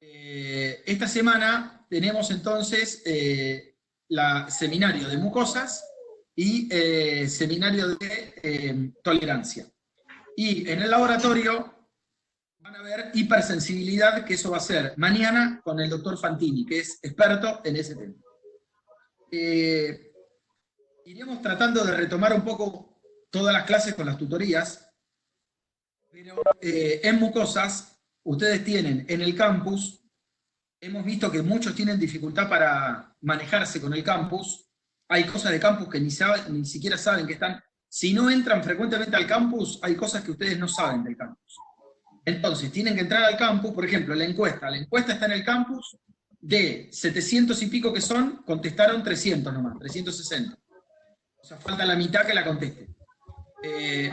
Esta semana tenemos entonces seminario de mucosas y seminario de tolerancia. Y en el laboratorio van a ver hipersensibilidad, que eso va a ser mañana con el doctor Fantini, que es experto en ese tema. Iremos tratando de retomar un poco todas las clases con las tutorías, pero en mucosas ustedes tienen en el campus, hemos visto que muchos tienen dificultad para manejarse con el campus, hay cosas de campus que ni siquiera saben que están, si no entran frecuentemente al campus, hay cosas que ustedes no saben del campus. Entonces, tienen que entrar al campus, por ejemplo, la encuesta está en el campus, de 700 y pico que son, contestaron 300 nomás, 360. O sea, falta la mitad que la conteste.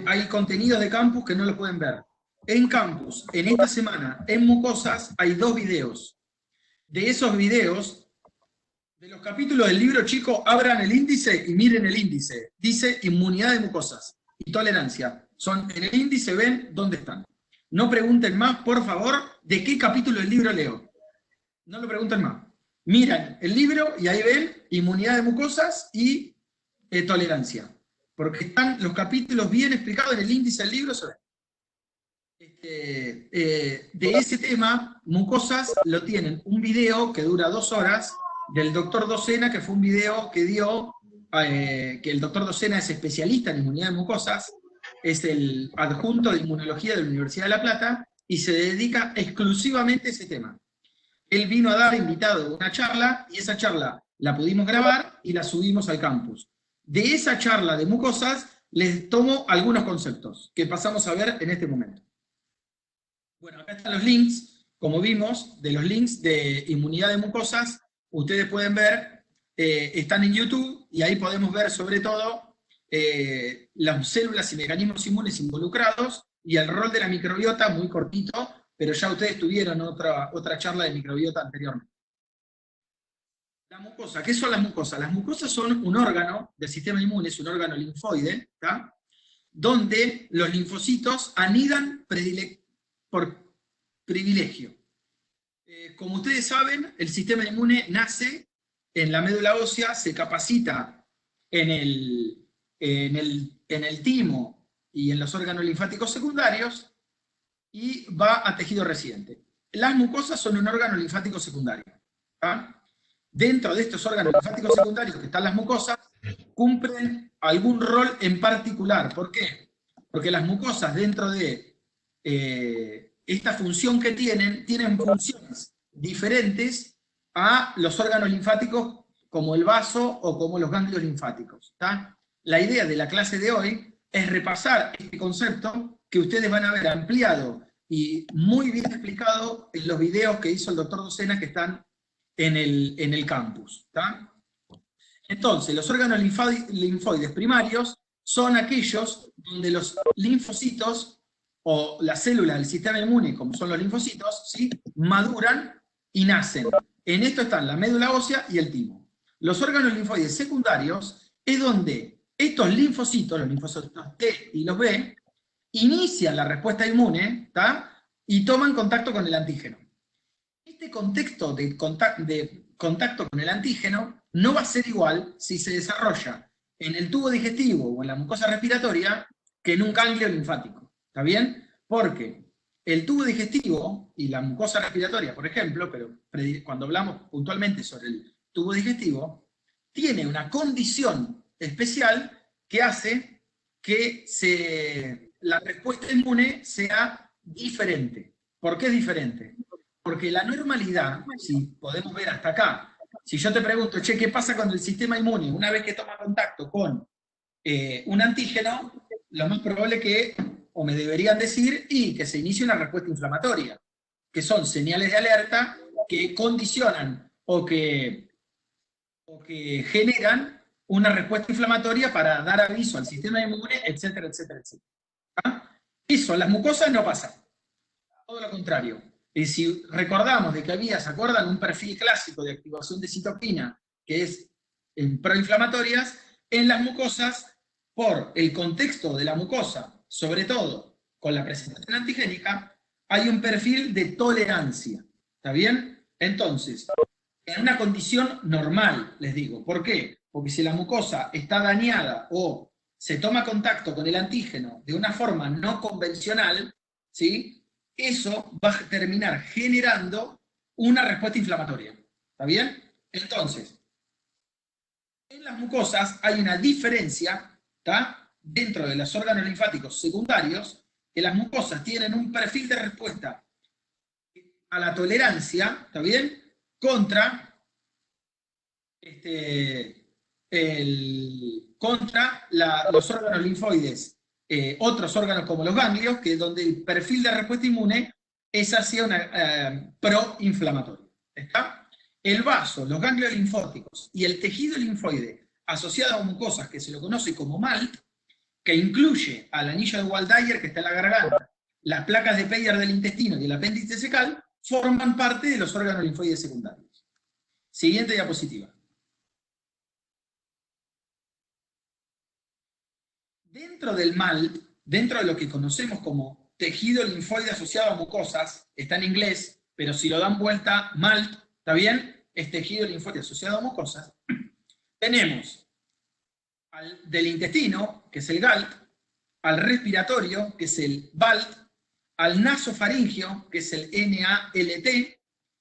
Hay contenidos de campus que no lo pueden ver. En campus, en esta semana, en mucosas, hay 2 videos. De esos videos, de los capítulos del libro, chicos, abran el índice y miren el índice. Dice inmunidad de mucosas y tolerancia. En el índice ven dónde están. No pregunten más, por favor, de qué capítulo del libro leo. No lo pregunten más. Miran el libro y ahí ven inmunidad de mucosas y tolerancia. Porque están los capítulos bien explicados en el índice del libro. De ese tema, mucosas, lo tienen un video que dura 2 horas del doctor Docena, que fue un video que dio, que el doctor Docena es especialista en inmunidad de mucosas, es el adjunto de inmunología de la Universidad de La Plata, y se dedica exclusivamente a ese tema. Él vino a dar invitado una charla, y esa charla la pudimos grabar y la subimos al campus. De esa charla de mucosas, les tomo algunos conceptos que pasamos a ver en este momento. Bueno, acá están los links, como vimos, de los links de inmunidad de mucosas, ustedes pueden ver, están en YouTube, y ahí podemos ver sobre todo las células y mecanismos inmunes involucrados, y el rol de la microbiota, muy cortito, pero ya ustedes tuvieron otra charla de microbiota anteriormente. La mucosa, ¿qué son las mucosas? Las mucosas son un órgano del sistema inmune, es un órgano linfoide, ¿tá? Donde los linfocitos anidan por privilegio. Como ustedes saben, el sistema inmune nace en la médula ósea, se capacita en el timo y en los órganos linfáticos secundarios, y va a tejido residente. Las mucosas son un órgano linfático secundario. ¿Tá? Dentro de estos órganos linfáticos secundarios que están las mucosas, cumplen algún rol en particular. ¿Por qué? Porque las mucosas, dentro de esta función que tienen funciones diferentes a los órganos linfáticos, como el vaso o como los ganglios linfáticos. ¿Tá? La idea de la clase de hoy es repasar este concepto que ustedes van a ver ampliado y muy bien explicado en los videos que hizo el doctor Docena, que están en el campus. ¿Tá? Entonces, los órganos linfoides primarios son aquellos donde los linfocitos, o las células del sistema inmune, como son los linfocitos, ¿sí?, maduran y nacen. En esto están la médula ósea y el timo. Los órganos linfoides secundarios es donde estos linfocitos, los linfocitos T y los B, inician la respuesta inmune, ¿tá?, y toman contacto con el antígeno. Este contexto de contacto con el antígeno no va a ser igual si se desarrolla en el tubo digestivo o en la mucosa respiratoria que en un ganglio linfático. ¿Está bien? Porque el tubo digestivo y la mucosa respiratoria, por ejemplo, pero cuando hablamos puntualmente sobre el tubo digestivo, tiene una condición especial que hace que la respuesta inmune sea diferente. ¿Por qué es diferente? Porque la normalidad, si podemos ver hasta acá, si yo te pregunto, che, ¿qué pasa con el sistema inmune una vez que toma contacto con un antígeno? Lo más probable que, o me deberían decir, y que se inicie una respuesta inflamatoria, que son señales de alerta que condicionan o que generan una respuesta inflamatoria para dar aviso al sistema inmune, etcétera, etcétera, etcétera. ¿Ah? Eso, las mucosas no pasa. Todo lo contrario. Y si recordamos de que ¿se acuerdan? Un perfil clásico de activación de citokina, que es en proinflamatorias, en las mucosas, por el contexto de la mucosa, sobre todo con la presentación antigénica, hay un perfil de tolerancia. ¿Está bien? Entonces, en una condición normal, les digo. ¿Por qué? Porque si la mucosa está dañada o se toma contacto con el antígeno de una forma no convencional, ¿sí? Eso va a terminar generando una respuesta inflamatoria. ¿Está bien? Entonces, en las mucosas hay una diferencia, ¿está? Dentro de los órganos linfáticos secundarios, que las mucosas tienen un perfil de respuesta a la tolerancia, ¿está bien? Contra los órganos linfoides, otros órganos como los ganglios, que donde el perfil de respuesta inmune es hacia una proinflamatoria. ¿Está? El vaso, los ganglios linfóticos y el tejido linfoide asociado a mucosas que se lo conoce como MALT, que incluye al anillo de Waldeyer que está en la garganta, las placas de Peyer del intestino y el apéndice cecal, forman parte de los órganos linfoides secundarios. Siguiente diapositiva. Dentro del MALT, dentro de lo que conocemos como tejido linfoide asociado a mucosas, está en inglés, pero si lo dan vuelta, MALT, ¿está bien? Es tejido linfoide asociado a mucosas. Tenemos del intestino, que es el GALT, al respiratorio, que es el BALT, al nasofaringio, que es el NALT,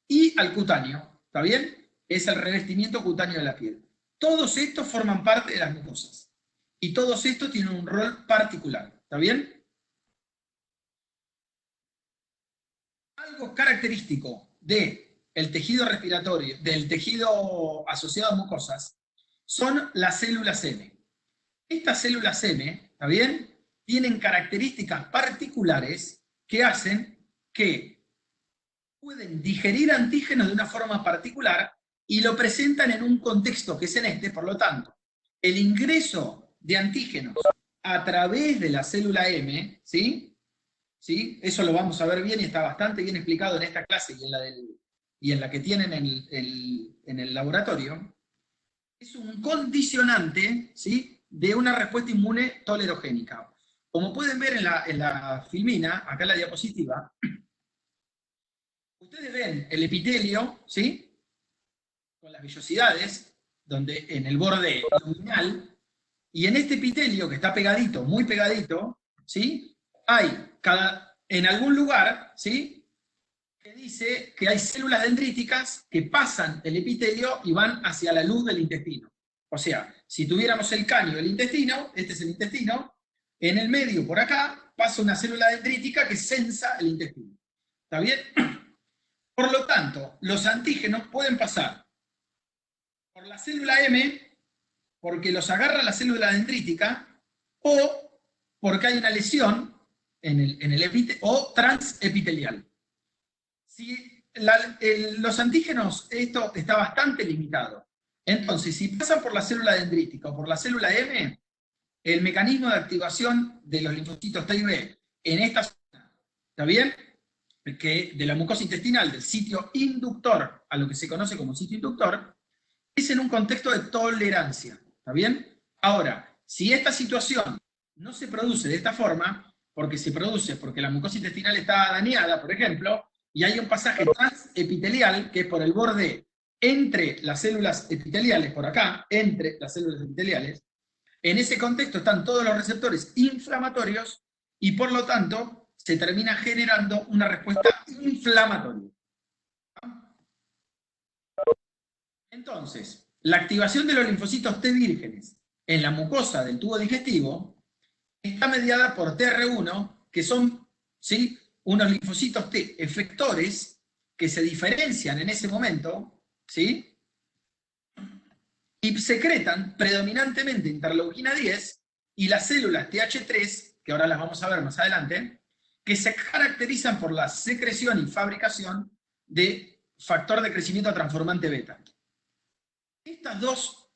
y al cutáneo, ¿está bien? Es el revestimiento cutáneo de la piel. Todos estos forman parte de las mucosas. Y todos estos tienen un rol particular, ¿está bien? Algo característico del tejido respiratorio, del tejido asociado a mucosas, son las células M. Estas células M, ¿está bien?, tienen características particulares que hacen que pueden digerir antígenos de una forma particular y lo presentan en un contexto que es en este, por lo tanto, el ingreso de antígenos a través de la célula M, ¿sí? ¿Sí? Eso lo vamos a ver bien y está bastante bien explicado en esta clase y en la que tienen en el laboratorio. Es un condicionante, ¿sí?, de una respuesta inmune tolerogénica. Como pueden ver en la filmina, acá en la diapositiva, ustedes ven el epitelio, ¿sí?, con las vellosidades, donde en el borde luminal, y en este epitelio que está pegadito, muy pegadito, ¿sí?, hay en algún lugar, ¿sí?, que dice que hay células dendríticas que pasan el epitelio y van hacia la luz del intestino. O sea, si tuviéramos el caño del intestino, este es el intestino, en el medio, por acá, pasa una célula dendrítica que sensa el intestino. ¿Está bien? Por lo tanto, los antígenos pueden pasar por la célula M, porque los agarra la célula dendrítica, o porque hay una lesión en el epitelio, o transepitelial. Si los antígenos, esto está bastante limitado. Entonces, si pasan por la célula dendrítica o por la célula M, el mecanismo de activación de los linfocitos T y B en esta zona, ¿está bien?, que de la mucosa intestinal, del sitio inductor a lo que se conoce como sitio inductor, es en un contexto de tolerancia, ¿está bien? Ahora, si esta situación no se produce de esta forma, porque se produce porque la mucosa intestinal está dañada, por ejemplo, y hay un pasaje transepitelial, que es por el borde entre las células epiteliales, por acá, entre las células epiteliales, en ese contexto están todos los receptores inflamatorios, y por lo tanto se termina generando una respuesta inflamatoria. Entonces, la activación de los linfocitos T vírgenes en la mucosa del tubo digestivo está mediada por TR1, que son, ¿sí?, unos linfocitos T efectores que se diferencian en ese momento, ¿sí?, y secretan predominantemente interleuquina 10 y las células TH3, que ahora las vamos a ver más adelante, que se caracterizan por la secreción y fabricación de factor de crecimiento transformante beta. Estas dos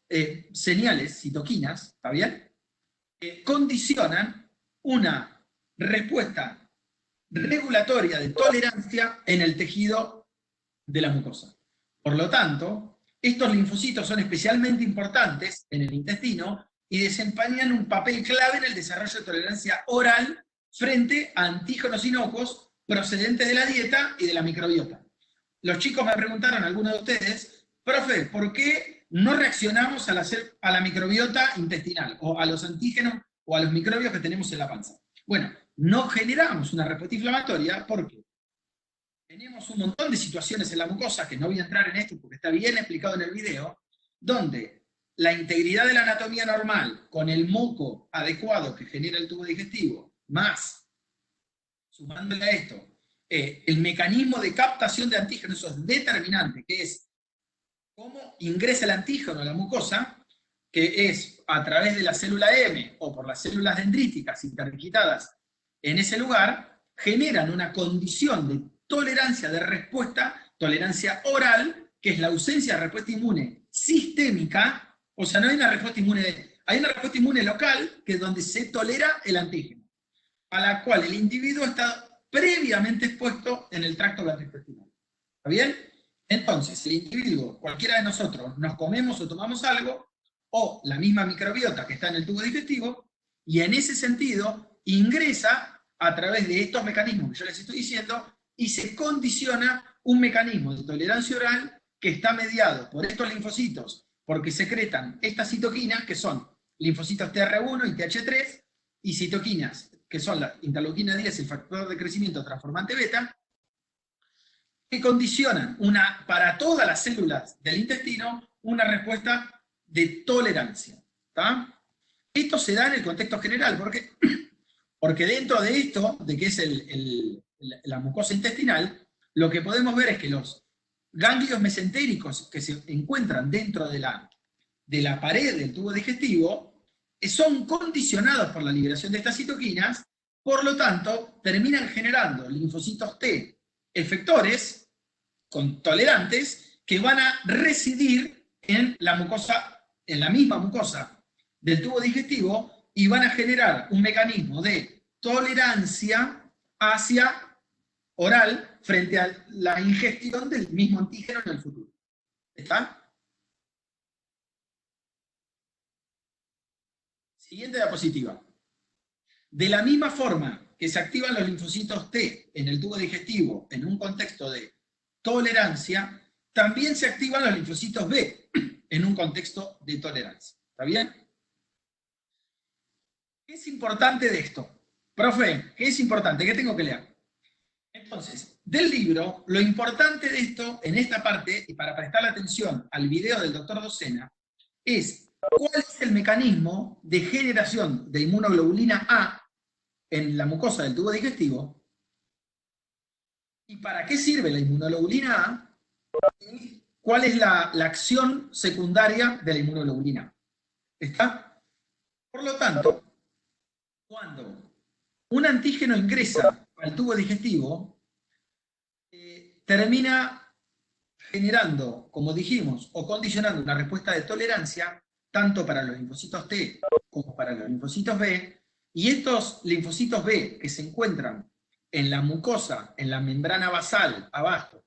señales, citoquinas, ¿está bien?, condicionan una respuesta regulatoria de tolerancia en el tejido de la mucosa. Por lo tanto, estos linfocitos son especialmente importantes en el intestino y desempeñan un papel clave en el desarrollo de tolerancia oral frente a antígenos inocuos procedentes de la dieta y de la microbiota. los chicos me preguntaron, algunos de ustedes, profe, ¿por qué no reaccionamos a la microbiota intestinal, o a los antígenos, o a los microbios que tenemos en la panza? Bueno, no generamos una respuesta inflamatoria porque tenemos un montón de situaciones en la mucosa, que no voy a entrar en esto porque está bien explicado en el video, donde la integridad de la anatomía normal, con el moco adecuado que genera el tubo digestivo, más, sumándole a esto, el mecanismo de captación de antígenos, eso es determinante, que es cómo ingresa el antígeno a la mucosa, que es a través de la célula M o por las células dendríticas interdigitadas en ese lugar, generan una condición de tolerancia de respuesta, tolerancia oral, que es la ausencia de respuesta inmune sistémica, o sea, no hay una respuesta inmune, hay una respuesta inmune local, que es donde se tolera el antígeno, a la cual el individuo está previamente expuesto en el tracto gastrointestinal. ¿Está bien? Entonces, el individuo, cualquiera de nosotros, nos comemos o tomamos algo, o la misma microbiota que está en el tubo digestivo, y en ese sentido ingresa a través de estos mecanismos que yo les estoy diciendo, y se condiciona un mecanismo de tolerancia oral que está mediado por estos linfocitos, porque secretan estas citoquinas, que son linfocitos TR1 y TH3, y citoquinas, que son la interleuquina 10, el factor de crecimiento transformante beta, que condicionan para todas las células del intestino una respuesta de tolerancia. ¿Tá? Esto se da en el contexto general, porque dentro de esto, de que es la mucosa intestinal, lo que podemos ver es que los ganglios mesentéricos que se encuentran dentro de la pared del tubo digestivo son condicionados por la liberación de estas citoquinas, por lo tanto, terminan generando linfocitos T efectores, tolerantes, que van a residir en la mucosa, en la misma mucosa del tubo digestivo, y van a generar un mecanismo de tolerancia hacia oral frente a la ingestión del mismo antígeno en el futuro. ¿Está? Siguiente diapositiva. De la misma forma que se activan los linfocitos T en el tubo digestivo en un contexto de tolerancia, también se activan los linfocitos B en un contexto de tolerancia. ¿Está bien? ¿Qué es importante de esto? Profe, ¿qué es importante? ¿Qué tengo que leer? Entonces, del libro, lo importante de esto, en esta parte, y para prestar atención al video del doctor Docena, es cuál es el mecanismo de generación de inmunoglobulina A en la mucosa del tubo digestivo, y para qué sirve la inmunoglobulina A, y cuál es la acción secundaria de la inmunoglobulina A. ¿Está? Por lo tanto, cuando un antígeno ingresa al tubo digestivo, termina generando, como dijimos, o condicionando una respuesta de tolerancia, tanto para los linfocitos T como para los linfocitos B, y estos linfocitos B que se encuentran en la mucosa, en la membrana basal, abajo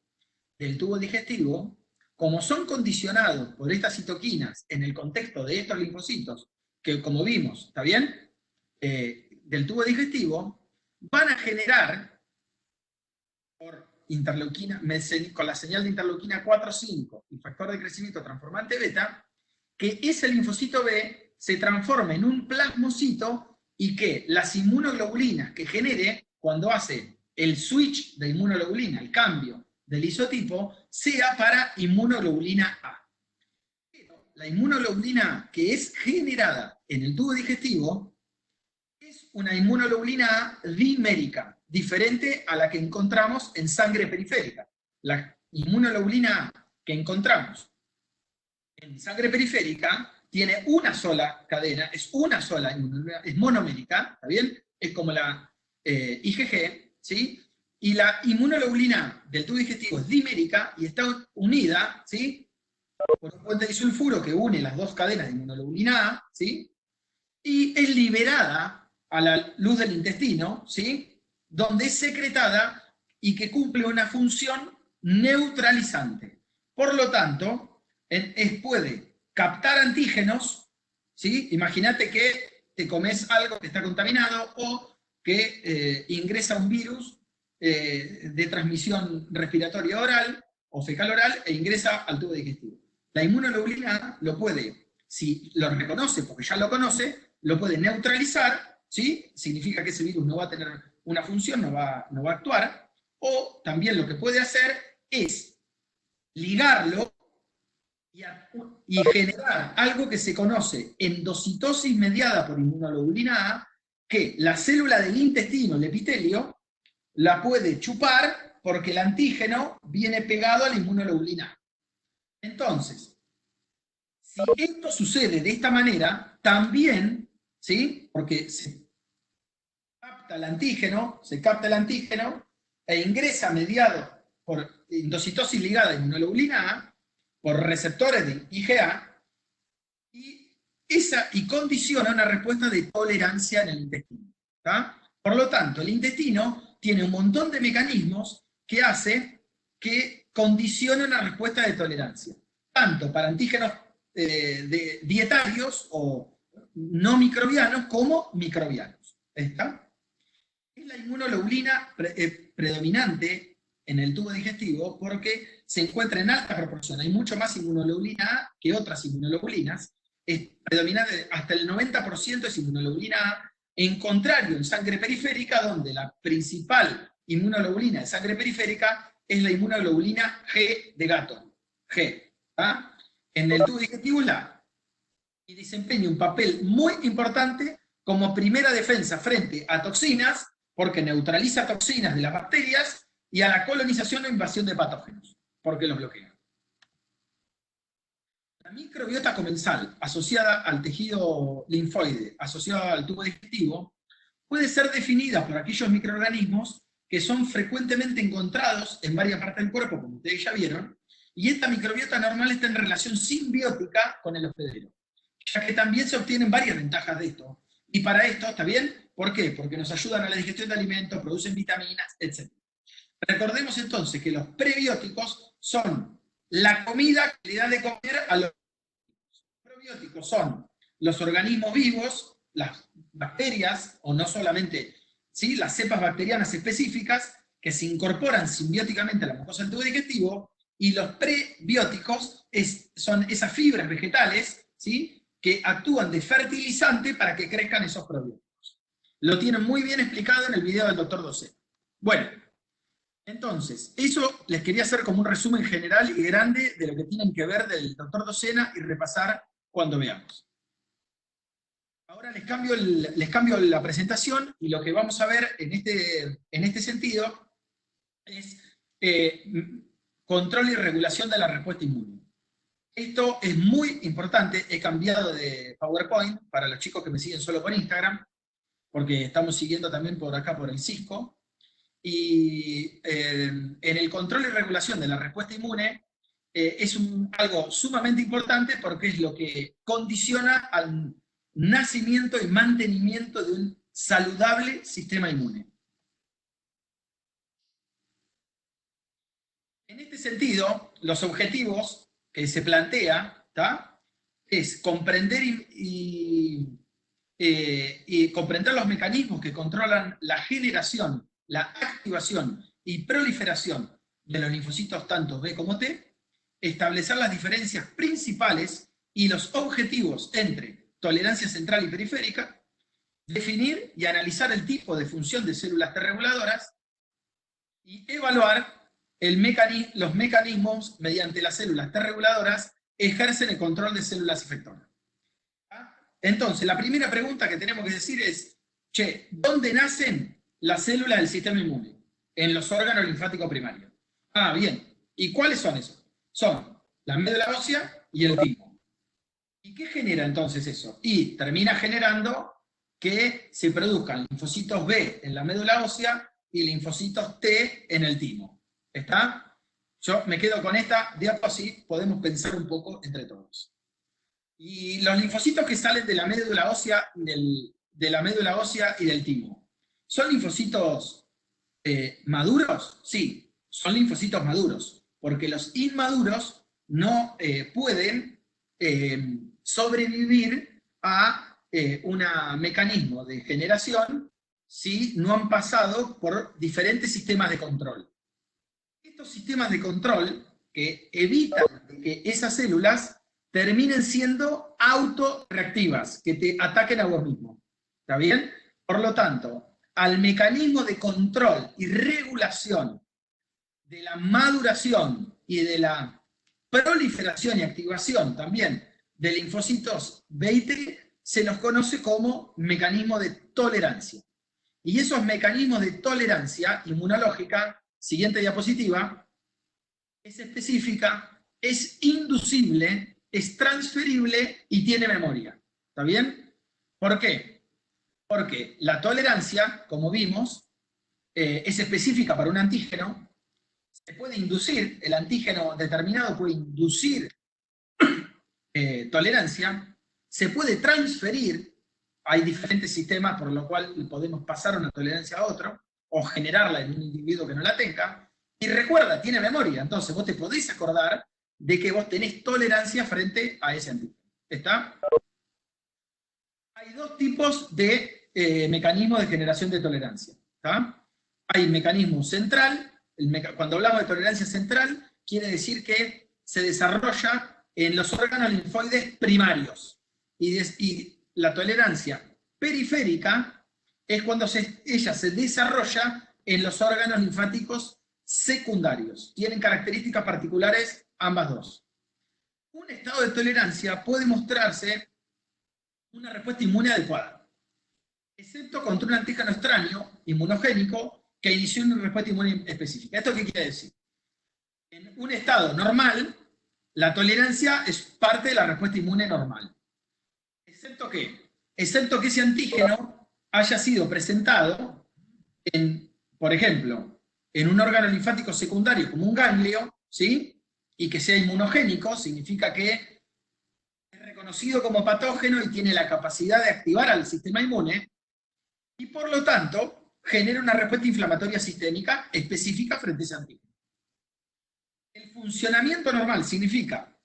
del tubo digestivo, como son condicionados por estas citoquinas en el contexto de estos linfocitos, que como vimos, ¿está bien?, del tubo digestivo, van a generar, por interleuquina, con la señal de interleuquina 4-5 y factor de crecimiento transformante beta, que ese linfocito B se transforme en un plasmocito, y que las inmunoglobulinas que genere cuando hace el switch de inmunoglobulina, el cambio del isotipo, sea para inmunoglobulina A. Pero la inmunoglobulina A que es generada en el tubo digestivo es una inmunoglobulina A dimérica, diferente a la que encontramos en sangre periférica. La inmunoglobulina A que encontramos en sangre periférica tiene una sola cadena, es una sola inmunoglobulina, es monomérica, ¿está bien? Es como la IgG, ¿sí? Y la inmunoglobulina del tubo digestivo es dimérica y está unida, ¿sí?, por un puente disulfuro que une las dos cadenas de inmunoglobulina A, ¿sí?, y es liberada a la luz del intestino, ¿sí?, donde es secretada y que cumple una función neutralizante. Por lo tanto, puede captar antígenos, ¿sí? Imagínate que te comes algo que está contaminado, o que ingresa un virus de transmisión respiratoria oral, o fecal oral e ingresa al tubo digestivo. La inmunoglobulina A lo puede, si lo reconoce, porque ya lo conoce, lo puede neutralizar, ¿sí? Significa que ese virus no va a tener una función, no va a actuar, o también lo que puede hacer es ligarlo y generar algo que se conoce endocitosis mediada por inmunoglobulina A, que la célula del intestino, el epitelio, la puede chupar porque el antígeno viene pegado a la inmunoglobulina A. Entonces, si esto sucede de esta manera, también, ¿sí? Porque se capta el antígeno e ingresa mediado por endocitosis ligada a inmunoglobulina A, por receptores de IgA, y condiciona una respuesta de tolerancia en el intestino. ¿Tá? Por lo tanto, el intestino tiene un montón de mecanismos que hace que condicione una respuesta de tolerancia, tanto para antígenos dietarios o no microbianos como microbianos. ¿Está? Es la inmunoglobulina predominante en el tubo digestivo porque se encuentra en alta proporción. Hay mucho más inmunoglobulina A que otras inmunoglobulinas. Es predominante, hasta el 90% es inmunoglobulina A, en contrario en sangre periférica, donde la principal inmunoglobulina de sangre periférica es la inmunoglobulina G de gato. G. ¿Ah? En el tubo digestivo la A. Y desempeña un papel muy importante como primera defensa frente a toxinas, porque neutraliza toxinas de las bacterias, y a la colonización o invasión de patógenos, porque los bloquea. La microbiota comensal, asociada al tejido linfoide, asociada al tubo digestivo, puede ser definida por aquellos microorganismos que son frecuentemente encontrados en varias partes del cuerpo, como ustedes ya vieron, y esta microbiota normal está en relación simbiótica con el hospedero, ya que también se obtienen varias ventajas de esto. Y para esto, ¿está bien? ¿Por qué? Porque nos ayudan a la digestión de alimentos, producen vitaminas, etc. Recordemos entonces que los prebióticos son la comida que le da de comer a los probióticos, son los organismos vivos, las bacterias, o no solamente, ¿sí? Las cepas bacterianas específicas que se incorporan simbióticamente a la mucosa del tubo digestivo, y los prebióticos son esas fibras vegetales, ¿sí? Que actúan de fertilizante para que crezcan esos probióticos. Lo tienen muy bien explicado en el video del doctor Docena. Bueno, entonces, eso les quería hacer como un resumen general y grande de lo que tienen que ver del doctor Docena y repasar cuando veamos. Ahora les cambio la presentación, y lo que vamos a ver en este sentido es control y regulación de la respuesta inmune. Esto es muy importante. He cambiado de PowerPoint para los chicos que me siguen solo por Instagram, porque estamos siguiendo también por acá por el Cisco. Y en el control y regulación de la respuesta inmune es algo sumamente importante, porque es lo que condiciona al nacimiento y mantenimiento de un saludable sistema inmune. En este sentido, los objetivos que se plantea, ¿tá? Es comprender y comprender los mecanismos que controlan la generación, la activación y proliferación de los linfocitos tanto B como T, establecer las diferencias principales y los objetivos entre tolerancia central y periférica, definir y analizar el tipo de función de células T reguladoras, y evaluar los mecanismos mediante las células T reguladoras ejercen el control de células efectoras. Entonces, la primera pregunta que tenemos que decir es, ¿dónde nacen las células del sistema inmune? En los órganos linfáticos primarios. Ah, bien. ¿Y cuáles son esos? Son la médula ósea y el timo. ¿Y qué genera entonces eso? Y termina generando que se produzcan linfocitos B en la médula ósea y linfocitos T en el timo. ¿Está? Yo me quedo con esta diapositiva, así podemos pensar un poco entre todos. Y los linfocitos que salen de la médula ósea y del timo, ¿son linfocitos maduros? Sí, son linfocitos maduros, porque los inmaduros no pueden sobrevivir a un mecanismo de generación si no han pasado por diferentes sistemas de control. Estos sistemas de control que evitan que esas células terminen siendo autorreactivas, que te ataquen a vos mismo. ¿Está bien? Por lo tanto, al mecanismo de control y regulación de la maduración y de la proliferación y activación también de linfocitos B y T se los conoce como mecanismo de tolerancia. Y esos mecanismos de tolerancia inmunológica, siguiente diapositiva, es específica, es inducible, es transferible y tiene memoria. ¿Está bien? ¿Por qué? Porque la tolerancia, como vimos, es específica para un antígeno. Se puede inducir, el antígeno determinado puede inducir tolerancia, se puede transferir, hay diferentes sistemas por lo cual podemos pasar una tolerancia a otro, o generarla en un individuo que no la tenga, y recuerda, tiene memoria, entonces vos te podés acordar de que vos tenés tolerancia frente a ese antígeno. ¿Está? Hay dos tipos de mecanismos de generación de tolerancia. ¿Está? Hay mecanismo central, cuando hablamos de tolerancia central, quiere decir que se desarrolla en los órganos linfoides primarios. Y la tolerancia periférica es cuando ella se desarrolla en los órganos linfáticos secundarios. Tienen características particulares ambas dos. Un estado de tolerancia puede mostrarse una respuesta inmune adecuada, excepto contra un antígeno extraño, inmunogénico, que inició una respuesta inmune específica. ¿Esto qué quiere decir? En un estado normal, la tolerancia es parte de la respuesta inmune normal. ¿Excepto qué? Excepto que ese antígeno haya sido presentado por ejemplo, en un órgano linfático secundario como un ganglio, ¿sí? Y que sea inmunogénico, significa que es reconocido como patógeno y tiene la capacidad de activar al sistema inmune, y por lo tanto genera una respuesta inflamatoria sistémica específica frente a ese antígeno. El funcionamiento normal significa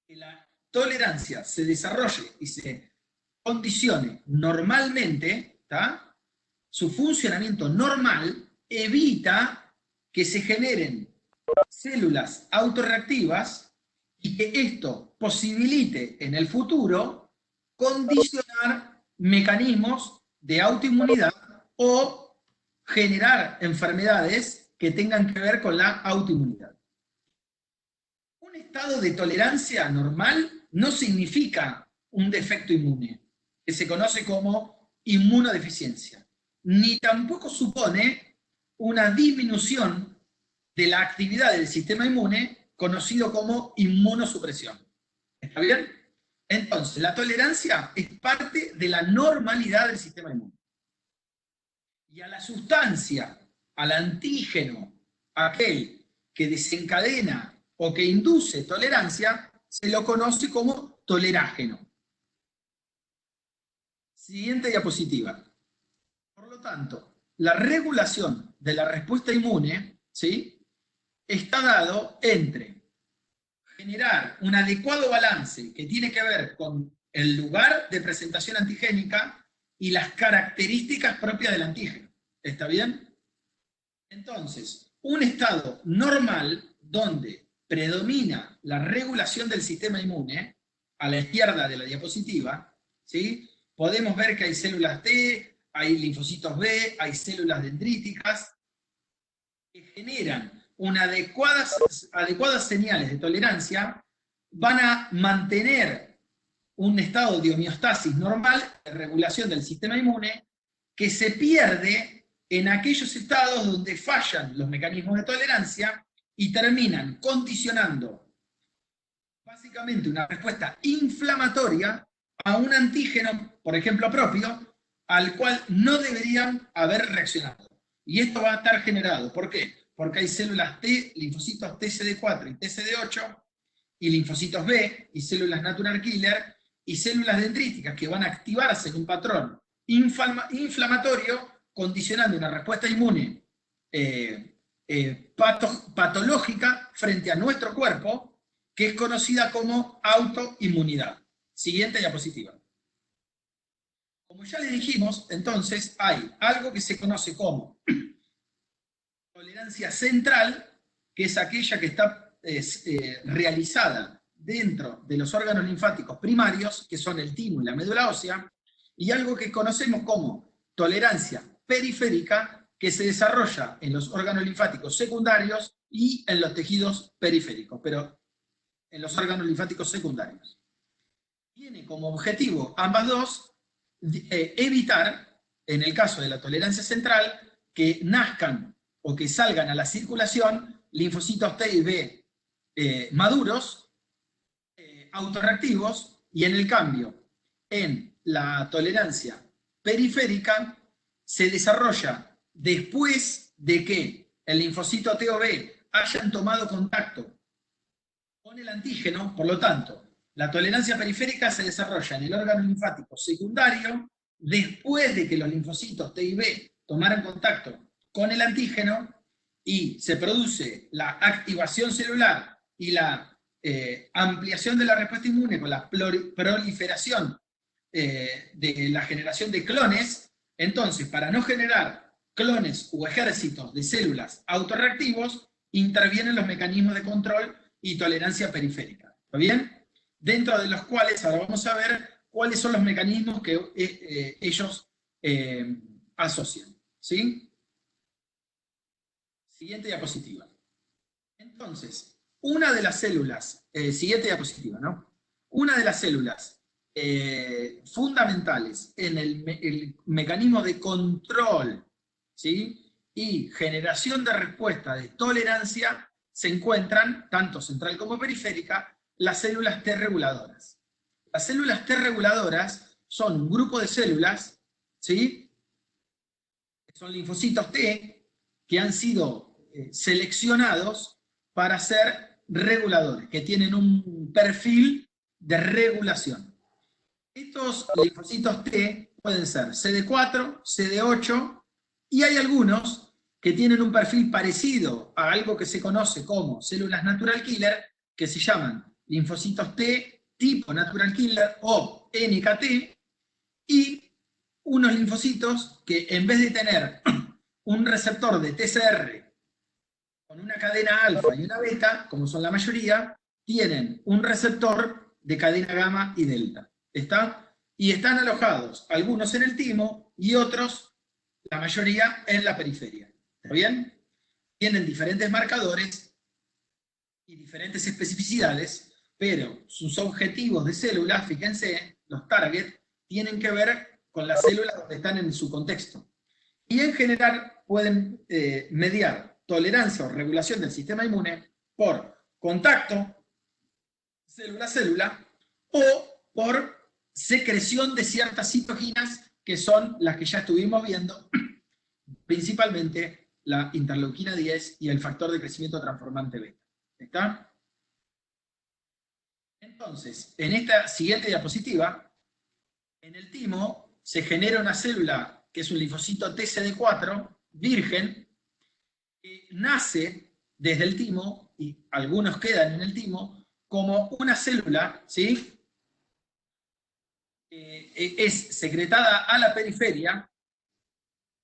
que la tolerancia se desarrolle y se condicione normalmente, ¿tá? Su funcionamiento normal evita que se generen células autorreactivas y que esto posibilite en el futuro condicionar mecanismos de autoinmunidad o generar enfermedades que tengan que ver con la autoinmunidad. Un estado de tolerancia normal no significa un defecto inmune, que se conoce como inmunodeficiencia, ni tampoco supone una disminución de la actividad del sistema inmune, conocido como inmunosupresión. ¿Está bien? Entonces, la tolerancia es parte de la normalidad del sistema inmune. Y a la sustancia, al antígeno, aquel que desencadena o que induce tolerancia, se lo conoce como tolerágeno. Siguiente diapositiva. Por lo tanto, la regulación de la respuesta inmune, ¿sí?, está dado entre generar un adecuado balance que tiene que ver con el lugar de presentación antigénica y las características propias del antígeno. ¿Está bien? Entonces, un estado normal donde predomina la regulación del sistema inmune, a la izquierda de la diapositiva, ¿sí?, podemos ver que hay células T, hay linfocitos B, hay células dendríticas, que generan adecuadas señales de tolerancia, van a mantener un estado de homeostasis normal, de regulación del sistema inmune, que se pierde en aquellos estados donde fallan los mecanismos de tolerancia y terminan condicionando básicamente una respuesta inflamatoria a un antígeno, por ejemplo, propio, al cual no deberían haber reaccionado. Y esto va a estar generado. ¿Por qué? Porque hay células T, linfocitos TCD4 y TCD8, y linfocitos B, y células natural killer, y células dendríticas que van a activarse en un patrón inflamatorio, condicionando una respuesta inmune patológica frente a nuestro cuerpo, que es conocida como autoinmunidad. Siguiente diapositiva. Como ya les dijimos, entonces hay algo que se conoce como tolerancia central, que es aquella que está realizada dentro de los órganos linfáticos primarios, que son el timo y la médula ósea, y algo que conocemos como tolerancia periférica, que se desarrolla en los órganos linfáticos secundarios y en los tejidos periféricos, pero en los órganos linfáticos secundarios. Tiene como objetivo ambas dos evitar, en el caso de la tolerancia central, que nazcan o que salgan a la circulación linfocitos T y B maduros, autorreactivos, y en el cambio, en la tolerancia periférica, se desarrolla después de que el linfocito T o B hayan tomado contacto con el antígeno. Por lo tanto, la tolerancia periférica se desarrolla en el órgano linfático secundario después de que los linfocitos T y B tomaran contacto con el antígeno, y se produce la activación celular y la ampliación de la respuesta inmune con la proliferación de la generación de clones. Entonces, para no generar clones u ejércitos de células autorreactivos, intervienen los mecanismos de control y tolerancia periférica. ¿Está bien? Dentro de los cuales ahora vamos a ver cuáles son los mecanismos que ellos asocian. ¿Sí? Siguiente diapositiva. Entonces, una de las células, siguiente diapositiva, ¿no? Una de las células fundamentales en el mecanismo de control, ¿sí?, y generación de respuesta de tolerancia, se encuentran, tanto central como periférica, las células T reguladoras. Las células T reguladoras son un grupo de células, ¿sí?, son linfocitos T que han sido seleccionados para ser reguladores, que tienen un perfil de regulación. Estos linfocitos T pueden ser CD4, CD8, y hay algunos que tienen un perfil parecido a algo que se conoce como células natural killer, que se llaman linfocitos T tipo natural killer o NKT, y unos linfocitos que, en vez de tener un receptor de TCR con una cadena alfa y una beta, como son la mayoría, tienen un receptor de cadena gamma y delta. ¿Está? Y están alojados, algunos en el timo y otros, la mayoría, en la periferia. ¿Está bien? Tienen diferentes marcadores y diferentes especificidades, pero sus objetivos de células, fíjense, los targets, tienen que ver con las células donde están en su contexto. Y en general pueden mediar tolerancia o regulación del sistema inmune por contacto célula-célula o por secreción de ciertas citoquinas, que son las que ya estuvimos viendo, principalmente la interleuquina 10 y el factor de crecimiento transformante beta. ¿Está? Entonces, en esta siguiente diapositiva, en el timo se genera una célula que es un linfocito TCD4 virgen, que nace desde el timo, y algunos quedan en el timo, como una célula, ¿sí?, es secretada a la periferia,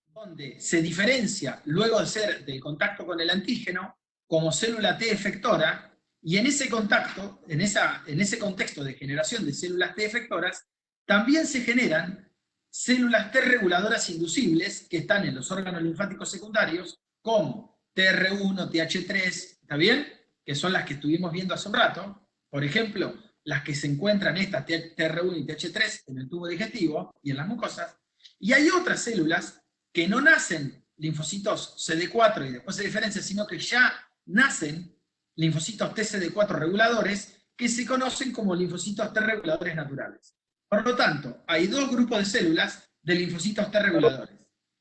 donde se diferencia, luego de ser del contacto con el antígeno, como célula T efectora, y en ese contacto, en ese contexto de generación de células T efectoras, también se generan células T reguladoras inducibles que están en los órganos linfáticos secundarios, como TR1, TH3, ¿está bien?, que son las que estuvimos viendo hace un rato. Por ejemplo, las que se encuentran, estas TR1 y TH3, en el tubo digestivo y en las mucosas. Y hay otras células que no nacen linfocitos CD4 y después se diferencian, sino que ya nacen linfocitos TCD4 reguladores, que se conocen como linfocitos T reguladores naturales. Por lo tanto, hay dos grupos de células de linfocitos T reguladores.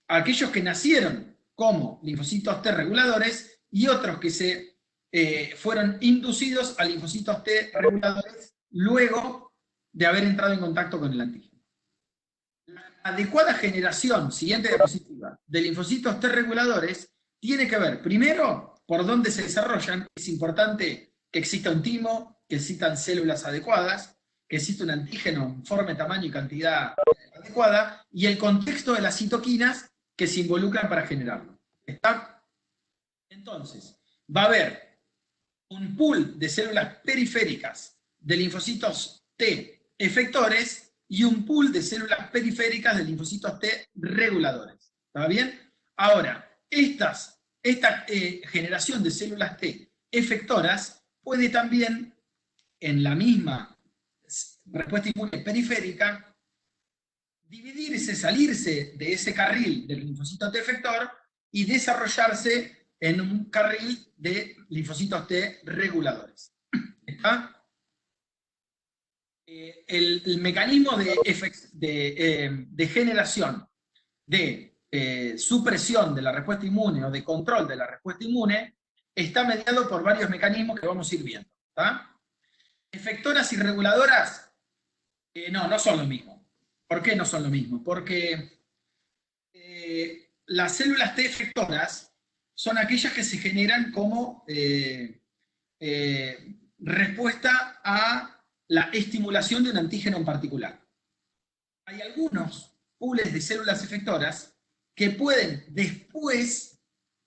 Aquellos que nacieron como linfocitos T reguladores y otros que se fueron inducidos a linfocitos T reguladores luego de haber entrado en contacto con el antígeno. La adecuada generación, siguiente diapositiva, de linfocitos T reguladores tiene que ver, primero, por dónde se desarrollan. Es importante que exista un timo, que existan células adecuadas, que exista un antígeno en forma, tamaño y cantidad adecuada, y el contexto de las citoquinas que se involucran para generarlo. ¿Está? Entonces, va a haber un pool de células periféricas de linfocitos T efectores y un pool de células periféricas de linfocitos T reguladores. ¿Está bien? Ahora, esta generación de células T efectoras puede también, en la misma respuesta inmune periférica, dividirse, salirse de ese carril del linfocito T efector y desarrollarse en un carril de linfocitos T reguladores. ¿Está? El mecanismo de generación de supresión de la respuesta inmune o de control de la respuesta inmune está mediado por varios mecanismos que vamos a ir viendo. ¿Está? Efectoras y reguladoras, no son lo mismo. ¿Por qué no son lo mismo? Porque las células T efectoras son aquellas que se generan como respuesta a la estimulación de un antígeno en particular. Hay algunos pools de células efectoras que pueden después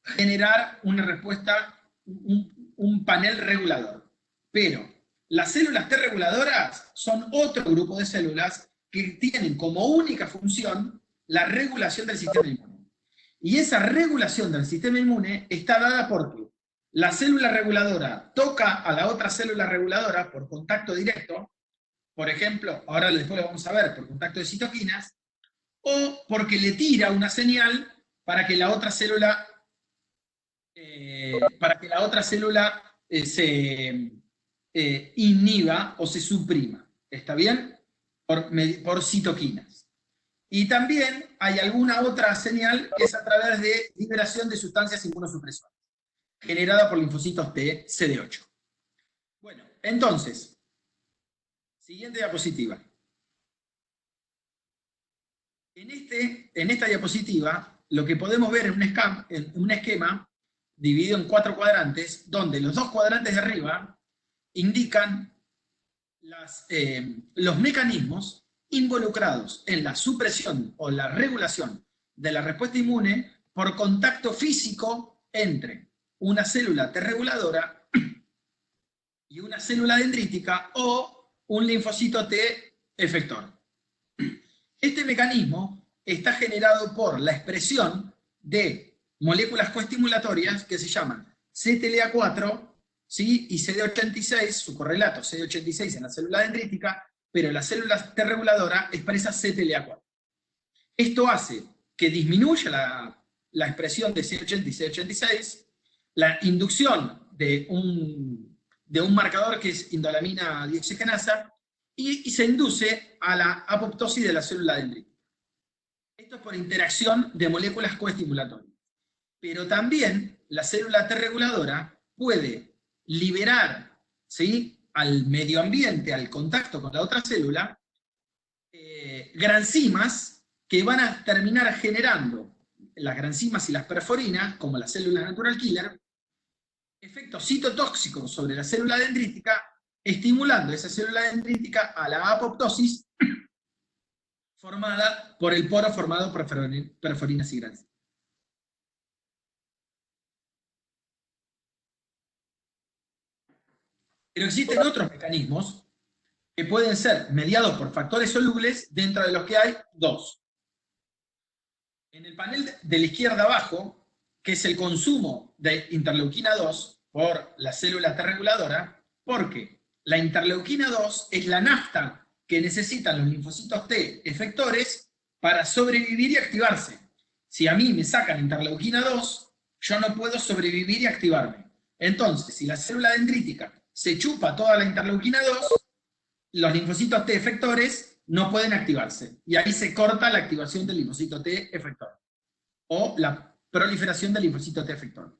generar una respuesta, un panel regulador. Pero las células T reguladoras son otro grupo de células que tienen como única función la regulación del sistema inmune. Y esa regulación del sistema inmune está dada porque la célula reguladora toca a la otra célula reguladora por contacto directo, por ejemplo, ahora después lo vamos a ver, por contacto de citoquinas, o porque le tira una señal para que la otra célula, se inhiba o se suprima. ¿Está bien? Por citoquinas. Y también hay alguna otra señal que es a través de liberación de sustancias inmunosupresoras, generada por linfocitos T CD8. Bueno, entonces, siguiente diapositiva. En esta diapositiva, lo que podemos ver es un esquema dividido en 4 cuadrantes, donde los 2 cuadrantes de arriba indican los mecanismos involucrados en la supresión o la regulación de la respuesta inmune por contacto físico entre una célula T reguladora y una célula dendrítica o un linfocito T efector. Este mecanismo está generado por la expresión de moléculas coestimulatorias que se llaman CTLA4, ¿sí? Y CD86, su correlato CD86 en la célula dendrítica, pero la célula T reguladora expresa CTLA4. Esto hace que disminuya la expresión de CD80 y CD86, la inducción de un marcador que es indolamina dioxigenasa, y se induce a la apoptosis de la célula dendrítica. Esto es por interacción de moléculas coestimulatorias. Pero también la célula T reguladora puede liberar, ¿sí?, al medio ambiente, al contacto con la otra célula, granzimas que van a terminar generando, las granzimas y las perforinas, como las células natural killer, efectos citotóxicos sobre la célula dendrítica, estimulando esa célula dendrítica a la apoptosis formada por el poro formado por perforinas y granzimas. Pero existen otros mecanismos que pueden ser mediados por factores solubles, dentro de los que hay 2. En el panel de la izquierda abajo, que es el consumo de interleuquina 2 por la célula T reguladora, porque la interleuquina 2 es la nafta que necesitan los linfocitos T efectores para sobrevivir y activarse. Si a mí me sacan interleuquina 2, yo no puedo sobrevivir y activarme. Entonces, si la célula dendrítica se chupa toda la interleuquina 2, los linfocitos T efectores no pueden activarse. Y ahí se corta la activación del linfocito T efector. O la proliferación del linfocito T efector.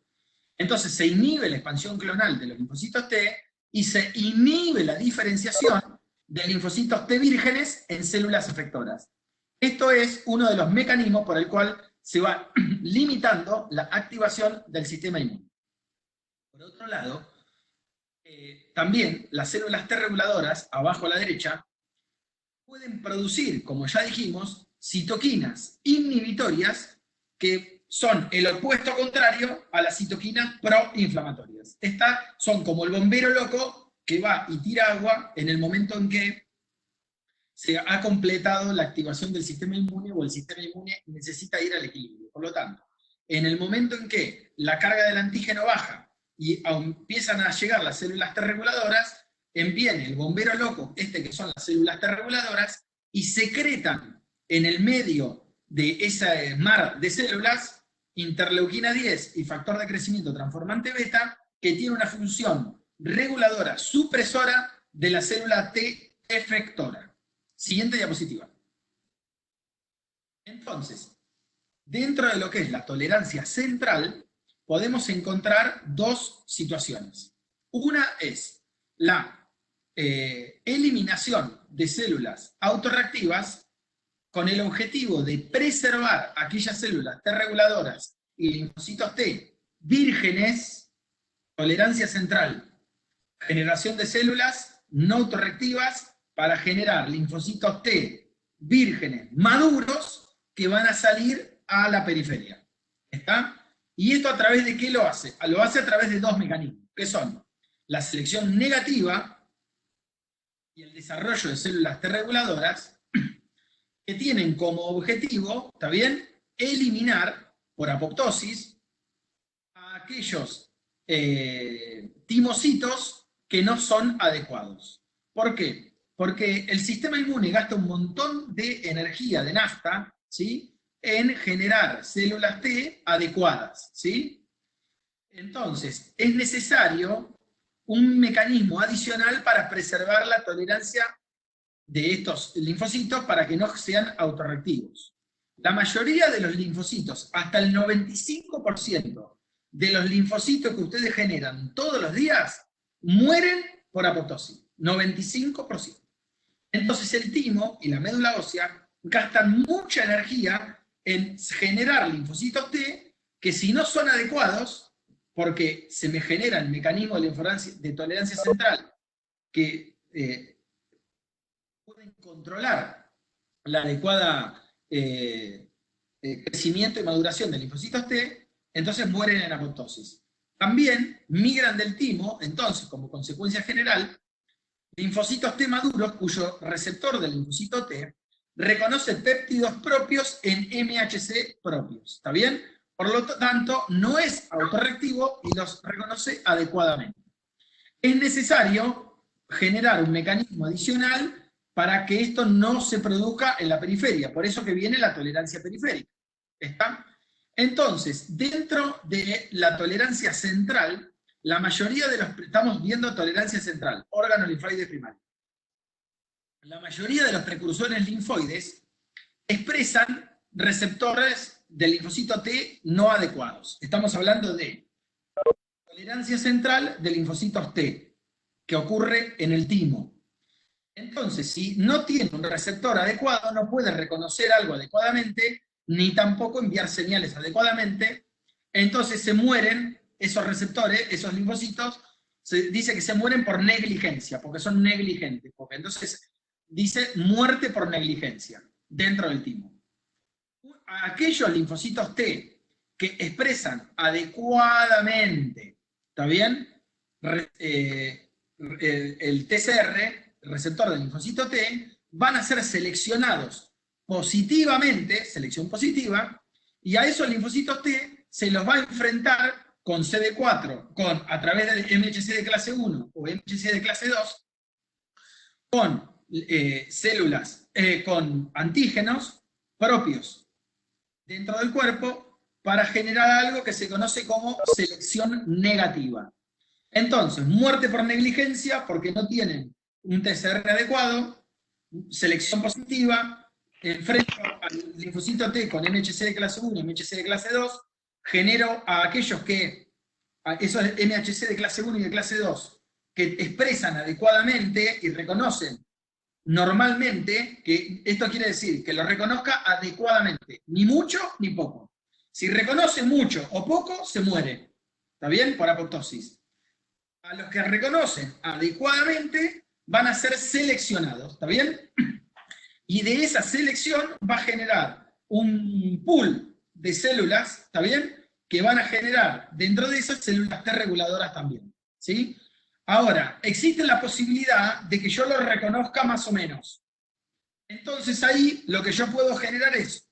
Entonces se inhibe la expansión clonal de los linfocitos T y se inhibe la diferenciación de linfocitos T vírgenes en células efectoras. Esto es uno de los mecanismos por el cual se va limitando la activación del sistema inmune. Por otro lado, también las células T reguladoras, abajo a la derecha, pueden producir, como ya dijimos, citoquinas inhibitorias que son el opuesto contrario a las citoquinas proinflamatorias. Estas son como el bombero loco que va y tira agua en el momento en que se ha completado la activación del sistema inmune o el sistema inmune necesita ir al equilibrio. Por lo tanto, en el momento en que la carga del antígeno baja y empiezan a llegar las células T reguladoras, viene el bombero loco, que son las células T reguladoras, y secretan en el medio de ese mar de células interleuquina 10 y factor de crecimiento transformante beta, que tiene una función reguladora, supresora de la célula T efectora. Siguiente diapositiva. Entonces, dentro de lo que es la tolerancia central, podemos encontrar dos situaciones. Una es la eliminación de células autorreactivas con el objetivo de preservar aquellas células T reguladoras y linfocitos T vírgenes, tolerancia central, generación de células no autorreactivas para generar linfocitos T vírgenes maduros que van a salir a la periferia. ¿Está? ¿Y esto a través de qué lo hace? Lo hace a través de dos mecanismos, que son la selección negativa y el desarrollo de células T reguladoras, que tienen como objetivo, ¿está bien?, eliminar por apoptosis a aquellos timocitos que no son adecuados. ¿Por qué? Porque el sistema inmune gasta un montón de energía, de nafta, ¿sí?, en generar células T adecuadas, ¿sí? Entonces, es necesario un mecanismo adicional para preservar la tolerancia de estos linfocitos para que no sean autorreactivos. La mayoría de los linfocitos, hasta el 95% de los linfocitos que ustedes generan todos los días, mueren por apoptosis. 95%. Entonces el timo y la médula ósea gastan mucha energía en generar linfocitos T que, si no son adecuados, porque se me genera el mecanismo de tolerancia central que pueden controlar la adecuada crecimiento y maduración de linfocitos T, entonces mueren en apoptosis. También migran del timo, entonces, como consecuencia general, linfocitos T maduros cuyo receptor del linfocito T reconoce péptidos propios en MHC propios. ¿Está bien? Por lo tanto, no es autorreactivo y los reconoce adecuadamente. Es necesario generar un mecanismo adicional para que esto no se produzca en la periferia. Por eso que viene la tolerancia periférica. ¿Está? Entonces, dentro de la tolerancia central, la mayoría de los... Estamos viendo tolerancia central, órgano linfoide primario. La mayoría de los precursores linfoides expresan receptores del linfocito T no adecuados. Estamos hablando de tolerancia central de linfocitos T, que ocurre en el timo. Entonces, si no tiene un receptor adecuado, no puede reconocer algo adecuadamente, ni tampoco enviar señales adecuadamente, entonces se mueren esos receptores, esos linfocitos, se dice que se mueren por negligencia, porque son negligentes, porque entonces dice muerte por negligencia dentro del timo. Aquellos linfocitos T que expresan adecuadamente, ¿está bien?, el TCR, el receptor del linfocito T, van a ser seleccionados positivamente, selección positiva, y a esos linfocitos T se los va a enfrentar con CD4, a través del MHC de clase 1 o MHC de clase 2, con células, con antígenos propios dentro del cuerpo para generar algo que se conoce como selección negativa. Entonces, muerte por negligencia porque no tienen un TCR adecuado, selección positiva, enfrento al linfocito T con MHC de clase 1 y MHC de clase 2, genero a aquellos que, esos MHC de clase 1 y de clase 2, que expresan adecuadamente y reconocen normalmente, que esto quiere decir que lo reconozca adecuadamente, ni mucho ni poco. Si reconoce mucho o poco, se muere. ¿Está bien? Por apoptosis. A los que reconocen adecuadamente van a ser seleccionados. ¿Está bien? Y de esa selección va a generar un pool de células, ¿está bien?, que van a generar dentro de esas células T reguladoras también, ¿sí? Ahora, existe la posibilidad de que yo lo reconozca más o menos. Entonces ahí lo que yo puedo generar es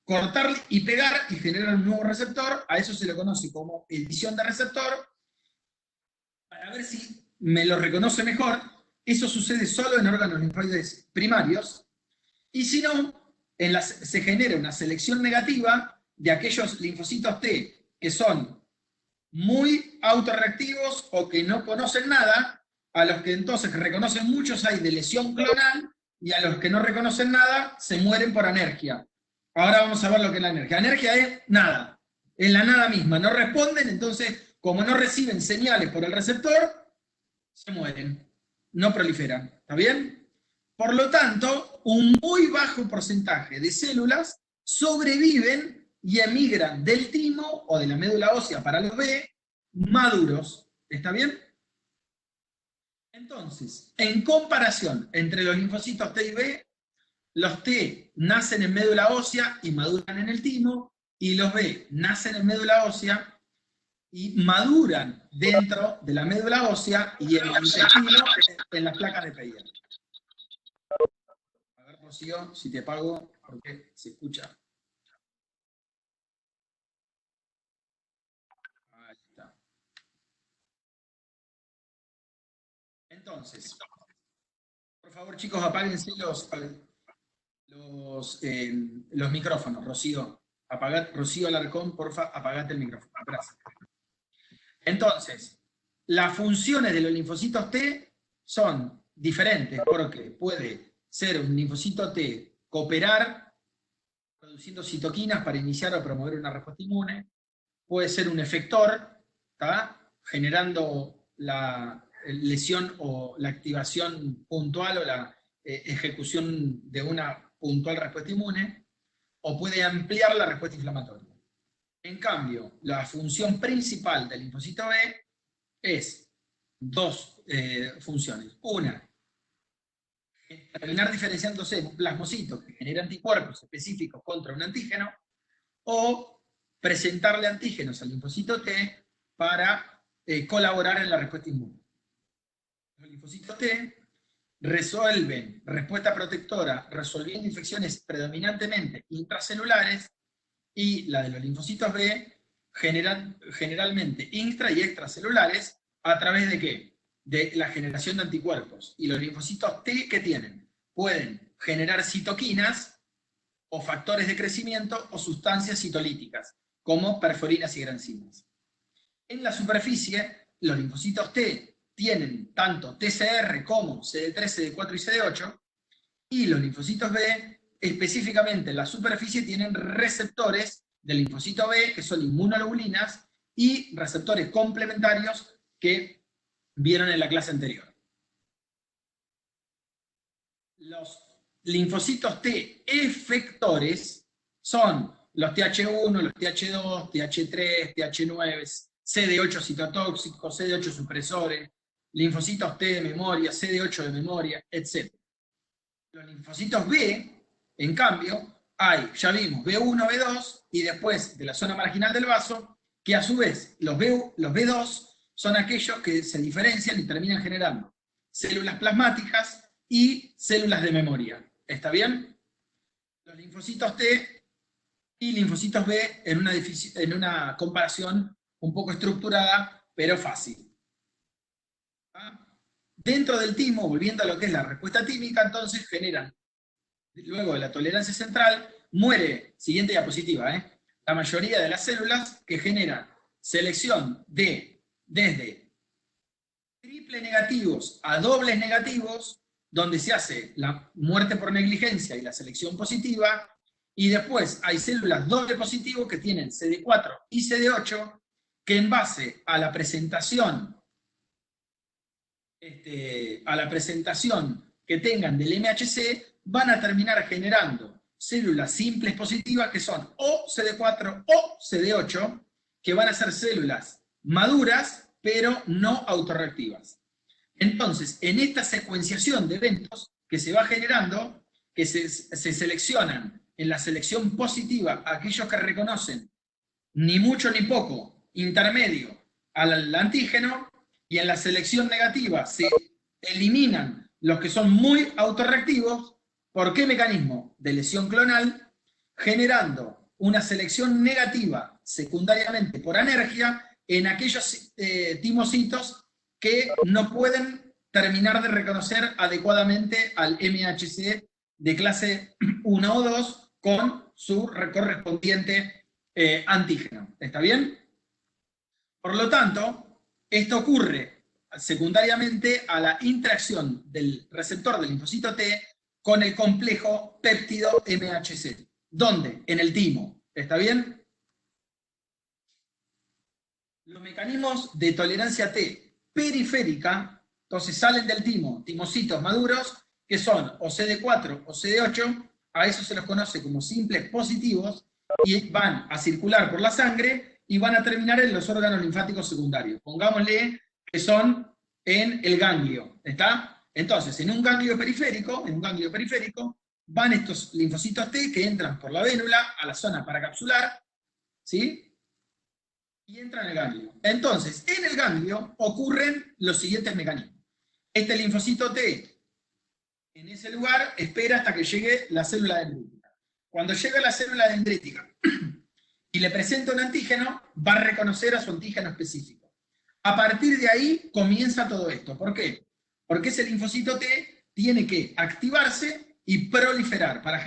cortar y pegar y generar un nuevo receptor, a eso se le conoce como edición de receptor, para ver si me lo reconoce mejor. Eso sucede solo en órganos linfoides primarios, y si no, se genera una selección negativa de aquellos linfocitos T que son muy autorreactivos o que no conocen nada, a los que entonces reconocen muchos hay de lesión clonal, y a los que no reconocen nada se mueren por anergia. Ahora vamos a ver lo que es la anergia. Anergia es nada, es la nada misma, no responden, entonces como no reciben señales por el receptor, se mueren, no proliferan, ¿está bien? Por lo tanto, un muy bajo porcentaje de células sobreviven y emigran del timo o de la médula ósea para los B maduros, ¿está bien? Entonces, en comparación entre los linfocitos T y B, los T nacen en médula ósea y maduran en el timo, y los B nacen en médula ósea y maduran dentro de la médula ósea y en el intestino, en las placas de Peyer. A ver, Rocío, si te apago, porque se escucha. Ahí está. Entonces, por favor, chicos, apáguense los micrófonos. Rocío, Rocío Alarcón, porfa, apagate el micrófono. Gracias. Entonces, las funciones de los linfocitos T son diferentes, porque puede ser un linfocito T cooperar produciendo citoquinas para iniciar o promover una respuesta inmune, puede ser un efector, ¿tá?, generando la lesión o la activación puntual o la ejecución de una puntual respuesta inmune, o puede ampliar la respuesta inflamatoria. En cambio, la función principal del linfocito B es dos funciones. Una, terminar diferenciándose en un plasmocito que genera anticuerpos específicos contra un antígeno, o presentarle antígenos al linfocito T para colaborar en la respuesta inmune. Los linfocitos T resuelven respuesta protectora resolviendo infecciones predominantemente intracelulares, y la de los linfocitos B generalmente intra y extracelulares, a través de ¿qué? De la generación de anticuerpos. Y los linfocitos T, ¿qué tienen? Pueden generar citoquinas o factores de crecimiento o sustancias citolíticas, como perforinas y granzimas. En la superficie, los linfocitos T tienen tanto TCR como CD3, CD4 y CD8, y los linfocitos B, específicamente en la superficie, tienen receptores del linfocito B, que son inmunoglobulinas, y receptores complementarios que vieron en la clase anterior. Los linfocitos T efectores son los TH1, los TH2, TH3, TH9, CD8 citotóxicos, CD8 supresores, linfocitos T de memoria, CD8 de memoria, etc. Los linfocitos B, en cambio, hay, ya vimos, B1, B2, y después de la zona marginal del vaso, que a su vez los B2 son aquellos que se diferencian y terminan generando células plasmáticas y células de memoria. ¿Está bien? Los linfocitos T y linfocitos B en una comparación un poco estructurada, pero fácil. ¿Ah? Dentro del timo, volviendo a lo que es la respuesta tímica, entonces generan, luego de la tolerancia central, muere, siguiente diapositiva, la mayoría de las células que generan selección desde triple negativos a dobles negativos, donde se hace la muerte por negligencia y la selección positiva, y después hay células doble positivo que tienen CD4 y CD8, que en base a la presentación que tengan del MHC, van a terminar generando células simples positivas que son o CD4 o CD8, que van a ser células maduras, pero no autorreactivas. Entonces, en esta secuenciación de eventos que se va generando, que se seleccionan en la selección positiva a aquellos que reconocen ni mucho ni poco, intermedio, al antígeno, y en la selección negativa se eliminan los que son muy autorreactivos. ¿Por qué mecanismo? De lesión clonal, generando una selección negativa secundariamente por anergia en aquellos timocitos que no pueden terminar de reconocer adecuadamente al MHC de clase 1 o 2 con su correspondiente antígeno. ¿Está bien? Por lo tanto, esto ocurre secundariamente a la interacción del receptor del linfocito T con el complejo péptido MHC. ¿Dónde? En el timo. ¿Está bien? Los mecanismos de tolerancia T periférica, entonces salen del timo, timocitos maduros, que son o CD4 o CD8, a eso se los conoce como simples positivos, y van a circular por la sangre y van a terminar en los órganos linfáticos secundarios. Pongámosle que son en el ganglio, ¿está? Entonces, en un ganglio periférico, van estos linfocitos T que entran por la vénula a la zona paracapsular, ¿sí? Y entran en el ganglio. Entonces, en el ganglio ocurren los siguientes mecanismos. Este linfocito T, en ese lugar, espera hasta que llegue la célula dendrítica. Cuando llega la célula dendrítica y le presenta un antígeno, va a reconocer a su antígeno específico. A partir de ahí comienza todo esto. ¿Por qué? Porque ese linfocito T tiene que activarse y proliferar para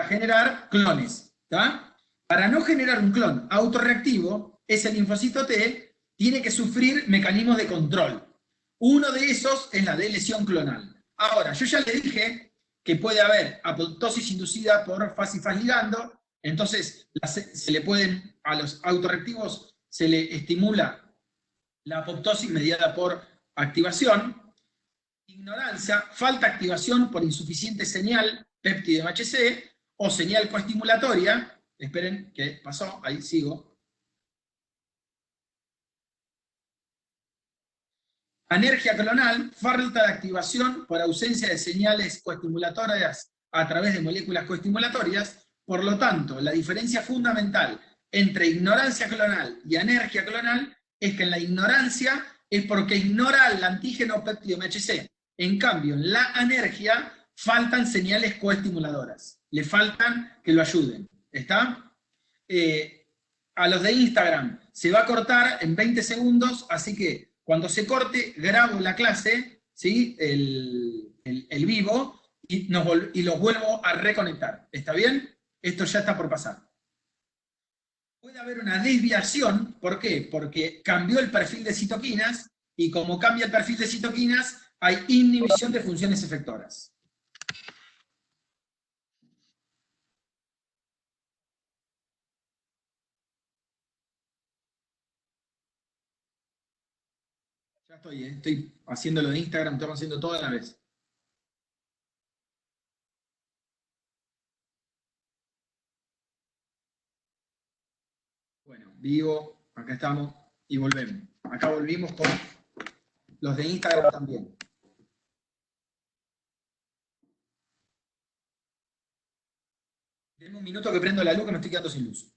generar clones. ¿Tá? Para no generar un clon autorreactivo, ese linfocito T tiene que sufrir mecanismos de control. Uno de esos es la de lesión clonal. Ahora, yo ya le dije que puede haber apoptosis inducida por faz y faz ligando, entonces se le pueden, a los autorreactivos se le estimula la apoptosis mediada por activación. Ignorancia, falta activación por insuficiente señal péptido MHC o señal coestimulatoria. Esperen, ¿qué pasó? Ahí sigo. Anergia clonal, falta de activación por ausencia de señales coestimulatorias a través de moléculas coestimulatorias. Por lo tanto, la diferencia fundamental entre ignorancia clonal y anergia clonal es que en la ignorancia es porque ignora el antígeno péptido MHC. En cambio, en la anergia faltan señales coestimuladoras. Le faltan que lo ayuden. ¿Está? A los de Instagram se va a cortar en 20 segundos, así que cuando se corte, grabo la clase, ¿sí? el vivo, y los vuelvo a reconectar. ¿Está bien? Esto ya está por pasar. Puede haber una desviación, ¿por qué? Porque cambió el perfil de citoquinas, y como cambia el perfil de citoquinas, hay inhibición de funciones efectoras. Ya estoy haciendo lo de Instagram, estamos haciendo todo a la vez. Bueno, vivo, acá estamos y volvemos. Acá volvimos con los de Instagram también. Denme un minuto que prendo la luz que me estoy quedando sin luz.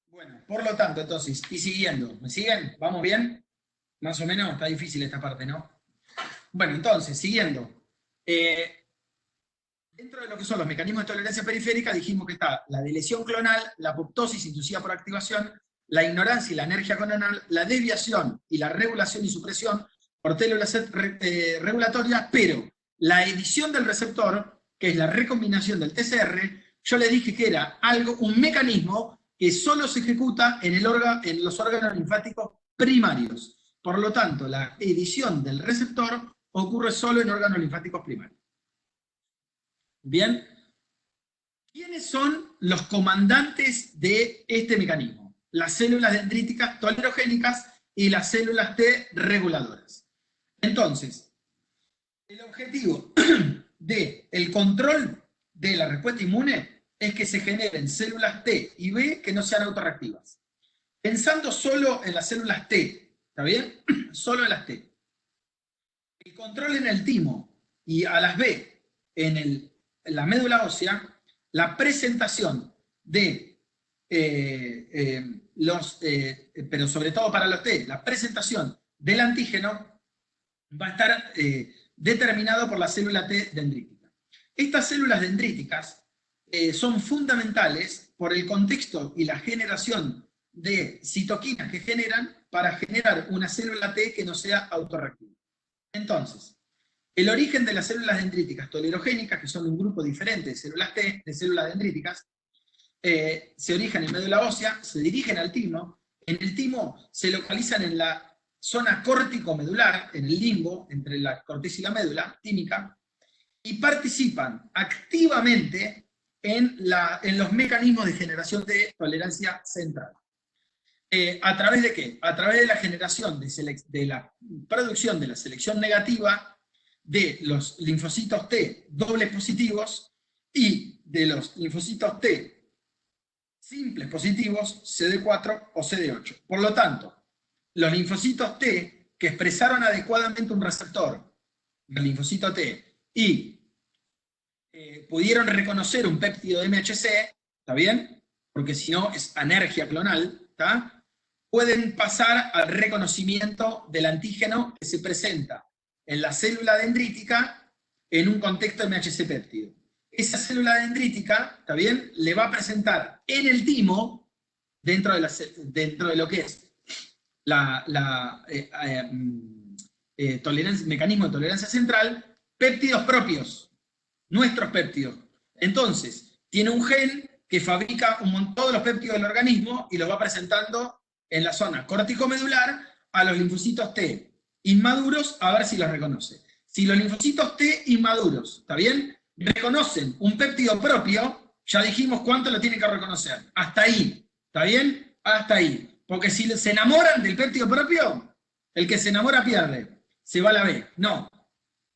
Bueno, por lo tanto, entonces, y siguiendo, ¿me siguen? ¿Vamos bien? Más o menos, está difícil esta parte, ¿no? Bueno, entonces, siguiendo. Dentro de lo que son los mecanismos de tolerancia periférica, dijimos que está la de lesión clonal, la apoptosis inducida por activación, la ignorancia y la anergia clonal, la desviación y la regulación y supresión por células regulatorias, pero la edición del receptor, que es la recombinación del TCR, yo le dije que era un mecanismo que solo se ejecuta en los órganos linfáticos primarios. Por lo tanto, la edición del receptor ocurre solo en órganos linfáticos primarios. Bien, ¿quiénes son los comandantes de este mecanismo? Las células dendríticas tolerogénicas y las células T reguladoras. Entonces, el objetivo del control de la respuesta inmune es que se generen células T y B que no sean autorreactivas. Pensando solo en las células T, ¿está bien? Solo en las T. El control en el timo y a las B en la médula ósea, la presentación de pero sobre todo para los T, la presentación del antígeno va a estar determinado por la célula T dendrítica. Estas células dendríticas son fundamentales por el contexto y la generación de citoquinas que generan para generar una célula T que no sea autorreactiva. Entonces, el origen de las células dendríticas tolerogénicas, que son un grupo diferente de células T, de células dendríticas, se origen en médula ósea, se dirigen al timo, en el timo se localizan en la zona córtico-medular, en el limbo, entre la corteza y la médula tímica, y participan activamente en los mecanismos de generación de tolerancia central. ¿A través de qué? A través de la generación de la producción de la selección negativa de los linfocitos T dobles positivos y de los linfocitos T simples positivos, CD4 o CD8. Por lo tanto, los linfocitos T que expresaron adecuadamente un receptor, el linfocito T, y pudieron reconocer un péptido de MHC, ¿está bien? Porque si no es anergia clonal, ¿está? Pueden pasar al reconocimiento del antígeno que se presenta en la célula dendrítica en un contexto de MHC péptido. Esa célula dendrítica, ¿está bien?, le va a presentar en el timo, dentro de lo que es mecanismo de tolerancia central, péptidos propios, nuestros péptidos. Entonces, tiene un gen que fabrica todos los péptidos del organismo y los va presentando en la zona corticomedular a los linfocitos T inmaduros, a ver si los reconoce. Si los linfocitos T inmaduros, ¿está bien?, reconocen un péptido propio, ya dijimos cuánto lo tienen que reconocer. Hasta ahí, ¿está bien? Hasta ahí. Porque si se enamoran del péptido propio, el que se enamora pierde. Se va a la B. No.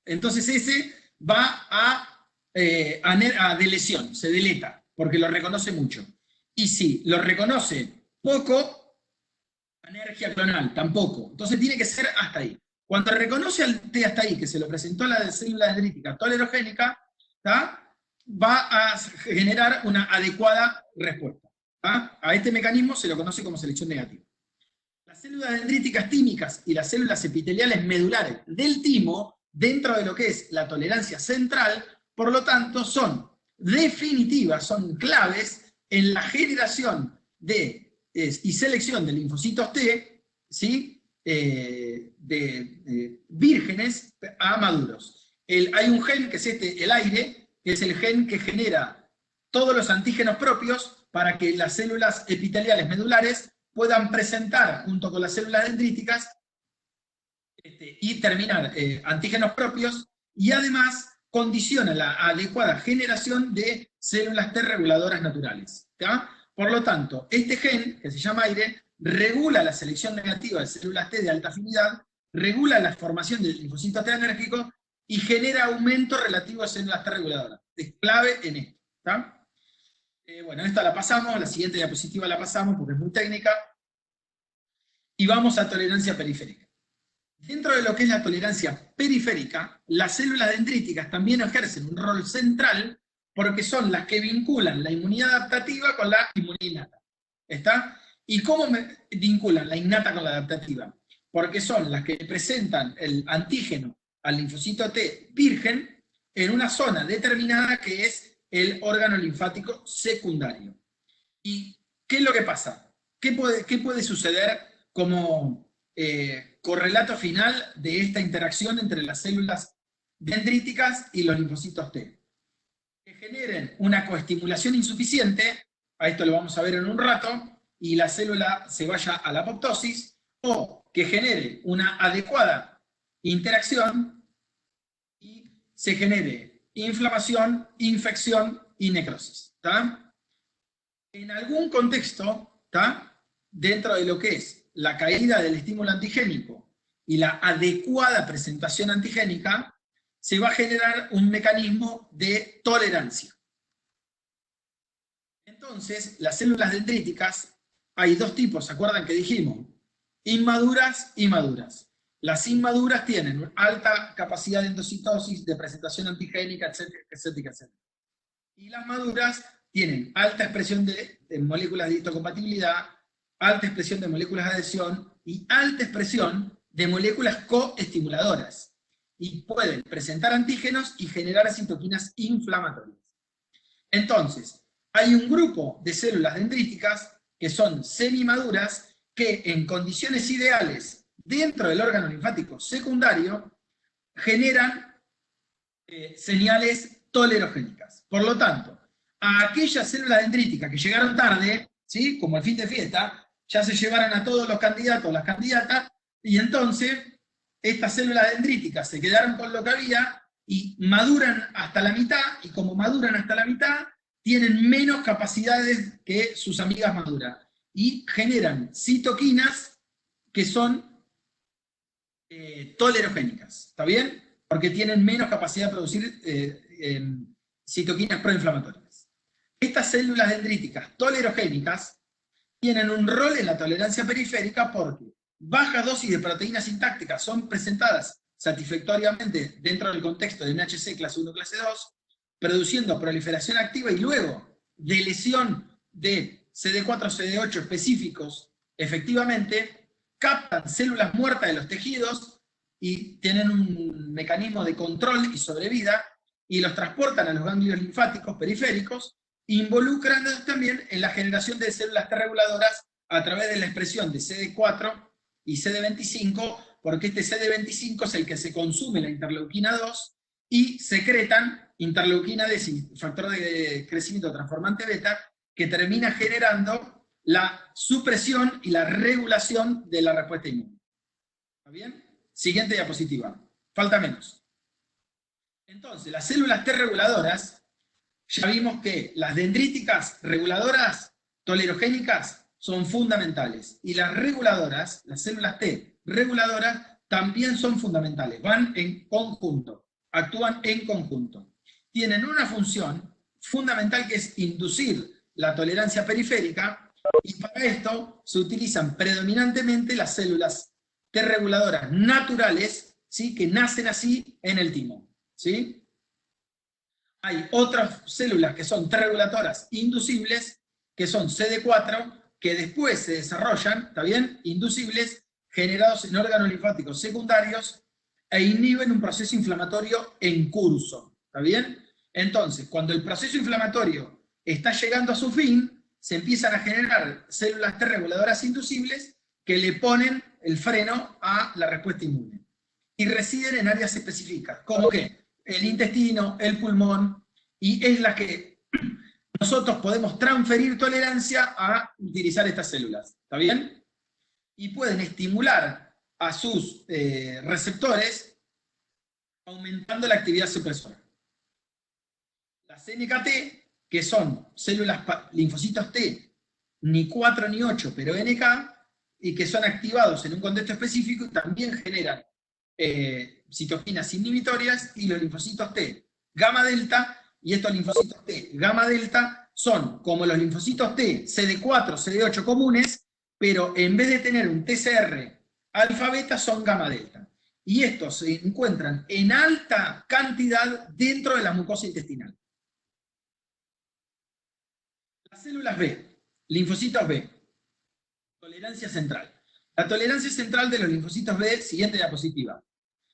Entonces ese va a delesión, se deleta, porque lo reconoce mucho. Y si lo reconoce poco, anergia clonal, tampoco. Entonces tiene que ser hasta ahí. Cuando reconoce al T hasta ahí, que se lo presentó la célula dendrítica tolerogénica, ¿tá?, va a generar una adecuada respuesta. ¿tá? A este mecanismo se lo conoce como selección negativa. Las células dendríticas tímicas y las células epiteliales medulares del timo, dentro de lo que es la tolerancia central, por lo tanto, son definitivas, son claves en la generación y selección de linfocitos T, ¿sí?, vírgenes a maduros. Hay un gen que es el aire, que es el gen que genera todos los antígenos propios para que las células epiteliales medulares puedan presentar, junto con las células dendríticas, y terminar antígenos propios, y además condiciona la adecuada generación de células T reguladoras naturales. ¿tá? Por lo tanto, este gen, que se llama aire, regula la selección negativa de células T de alta afinidad, regula la formación del linfocito T enérgico y genera aumento relativo de células T reguladoras. Es clave en esto. ¿tá? Bueno, esta la pasamos, la siguiente diapositiva la pasamos porque es muy técnica. Y vamos a tolerancia periférica. Dentro de lo que es la tolerancia periférica, las células dendríticas también ejercen un rol central porque son las que vinculan la inmunidad adaptativa con la inmunidad innata. ¿Está? ¿Y cómo vinculan la innata con la adaptativa? Porque son las que presentan el antígeno al linfocito T virgen en una zona determinada que es el órgano linfático secundario. ¿Y qué es lo que pasa? ¿Qué puede suceder como correlato final de esta interacción entre las células dendríticas y los linfocitos T? Que generen una coestimulación insuficiente, a esto lo vamos a ver en un rato, y la célula se vaya a la apoptosis, o que genere una adecuada interacción y se genere inflamación, infección y necrosis. ¿tá? En algún contexto, ¿tá?, dentro de lo que es la caída del estímulo antigénico y la adecuada presentación antigénica, se va a generar un mecanismo de tolerancia. Entonces, las células dendríticas, hay dos tipos, ¿se acuerdan que dijimos? Inmaduras y maduras. Las inmaduras tienen alta capacidad de endocitosis, de presentación antigénica, etcétera, etcétera, etcétera. Y las maduras tienen alta expresión de moléculas de histocompatibilidad, alta expresión de moléculas de adhesión y alta expresión de moléculas coestimuladoras. Y pueden presentar antígenos y generar citoquinas inflamatorias. Entonces, hay un grupo de células dendríticas que son semimaduras que en condiciones ideales dentro del órgano linfático secundario generan señales tolerogénicas. Por lo tanto, a aquellas células dendríticas que llegaron tarde, ¿sí? Como el fin de fiesta, ya se llevaron a todos los candidatos, las candidatas, y entonces estas células dendríticas se quedaron con lo que había y maduran hasta la mitad, y como maduran hasta la mitad, tienen menos capacidades que sus amigas maduras, y generan citoquinas que son tolerogénicas, ¿está bien? Porque tienen menos capacidad de producir citoquinas proinflamatorias. Estas células dendríticas tolerogénicas tienen un rol en la tolerancia periférica porque bajas dosis de proteínas sintácticas son presentadas satisfactoriamente dentro del contexto de NHC clase 1, clase 2, produciendo proliferación activa y luego de lesión de CD4, CD8 específicos, efectivamente, captan células muertas de los tejidos y tienen un mecanismo de control y sobrevida, y los transportan a los ganglios linfáticos periféricos, involucrándonos también en la generación de células T reguladoras a través de la expresión de CD4 y CD25, porque este CD25 es el que se consume la interleuquina 2 y secretan interleuquina D, factor de crecimiento transformante beta, que termina generando la supresión y la regulación de la respuesta inmune. ¿Está bien? Siguiente diapositiva. Falta menos. Entonces, las células T reguladoras, ya vimos que las dendríticas reguladoras tolerogénicas son fundamentales. Y las reguladoras, las células T reguladoras, también son fundamentales. Van en conjunto, actúan en conjunto. Tienen una función fundamental que es inducir la tolerancia periférica, y para esto se utilizan predominantemente las células T reguladoras naturales, ¿sí? Que nacen así en el timo, ¿sí? Hay otras células que son T reguladoras inducibles, que son CD4, que después se desarrollan, ¿está bien? Inducibles, generados en órganos linfáticos secundarios, e inhiben un proceso inflamatorio en curso, ¿está bien? Entonces, cuando el proceso inflamatorio está llegando a su fin, se empiezan a generar células T reguladoras inducibles que le ponen el freno a la respuesta inmune. Y residen en áreas específicas, como que el intestino, el pulmón, y es la que nosotros podemos transferir tolerancia a utilizar estas células, ¿está bien? Y pueden estimular a sus receptores aumentando la actividad supresora. Las NKT, que son células linfocitos T, ni 4 ni 8, pero NK, y que son activados en un contexto específico, también generan citoquinas inhibitorias, y los linfocitos T gamma delta, y estos linfocitos T gamma delta son como los linfocitos T CD4, CD8 comunes, pero en vez de tener un TCR alfa beta son gamma delta. Y estos se encuentran en alta cantidad dentro de la mucosa intestinal. Las células B, linfocitos B, tolerancia central. La tolerancia central de los linfocitos B, siguiente diapositiva,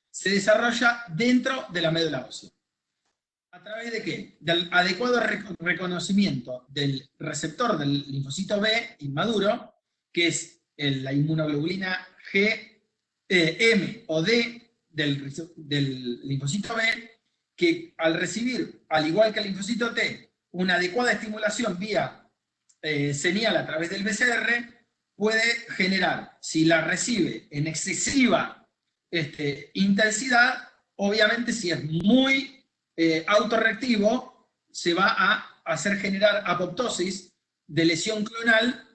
se desarrolla dentro de la médula ósea. ¿A través de qué? Del adecuado reconocimiento del receptor del linfocito B inmaduro, que es la inmunoglobulina G, M o D del linfocito B, que al recibir, al igual que el linfocito T, una adecuada estimulación vía señal a través del BCR, puede generar, si la recibe en excesiva intensidad, obviamente si es muy autorreactivo, se va a hacer generar apoptosis de lesión clonal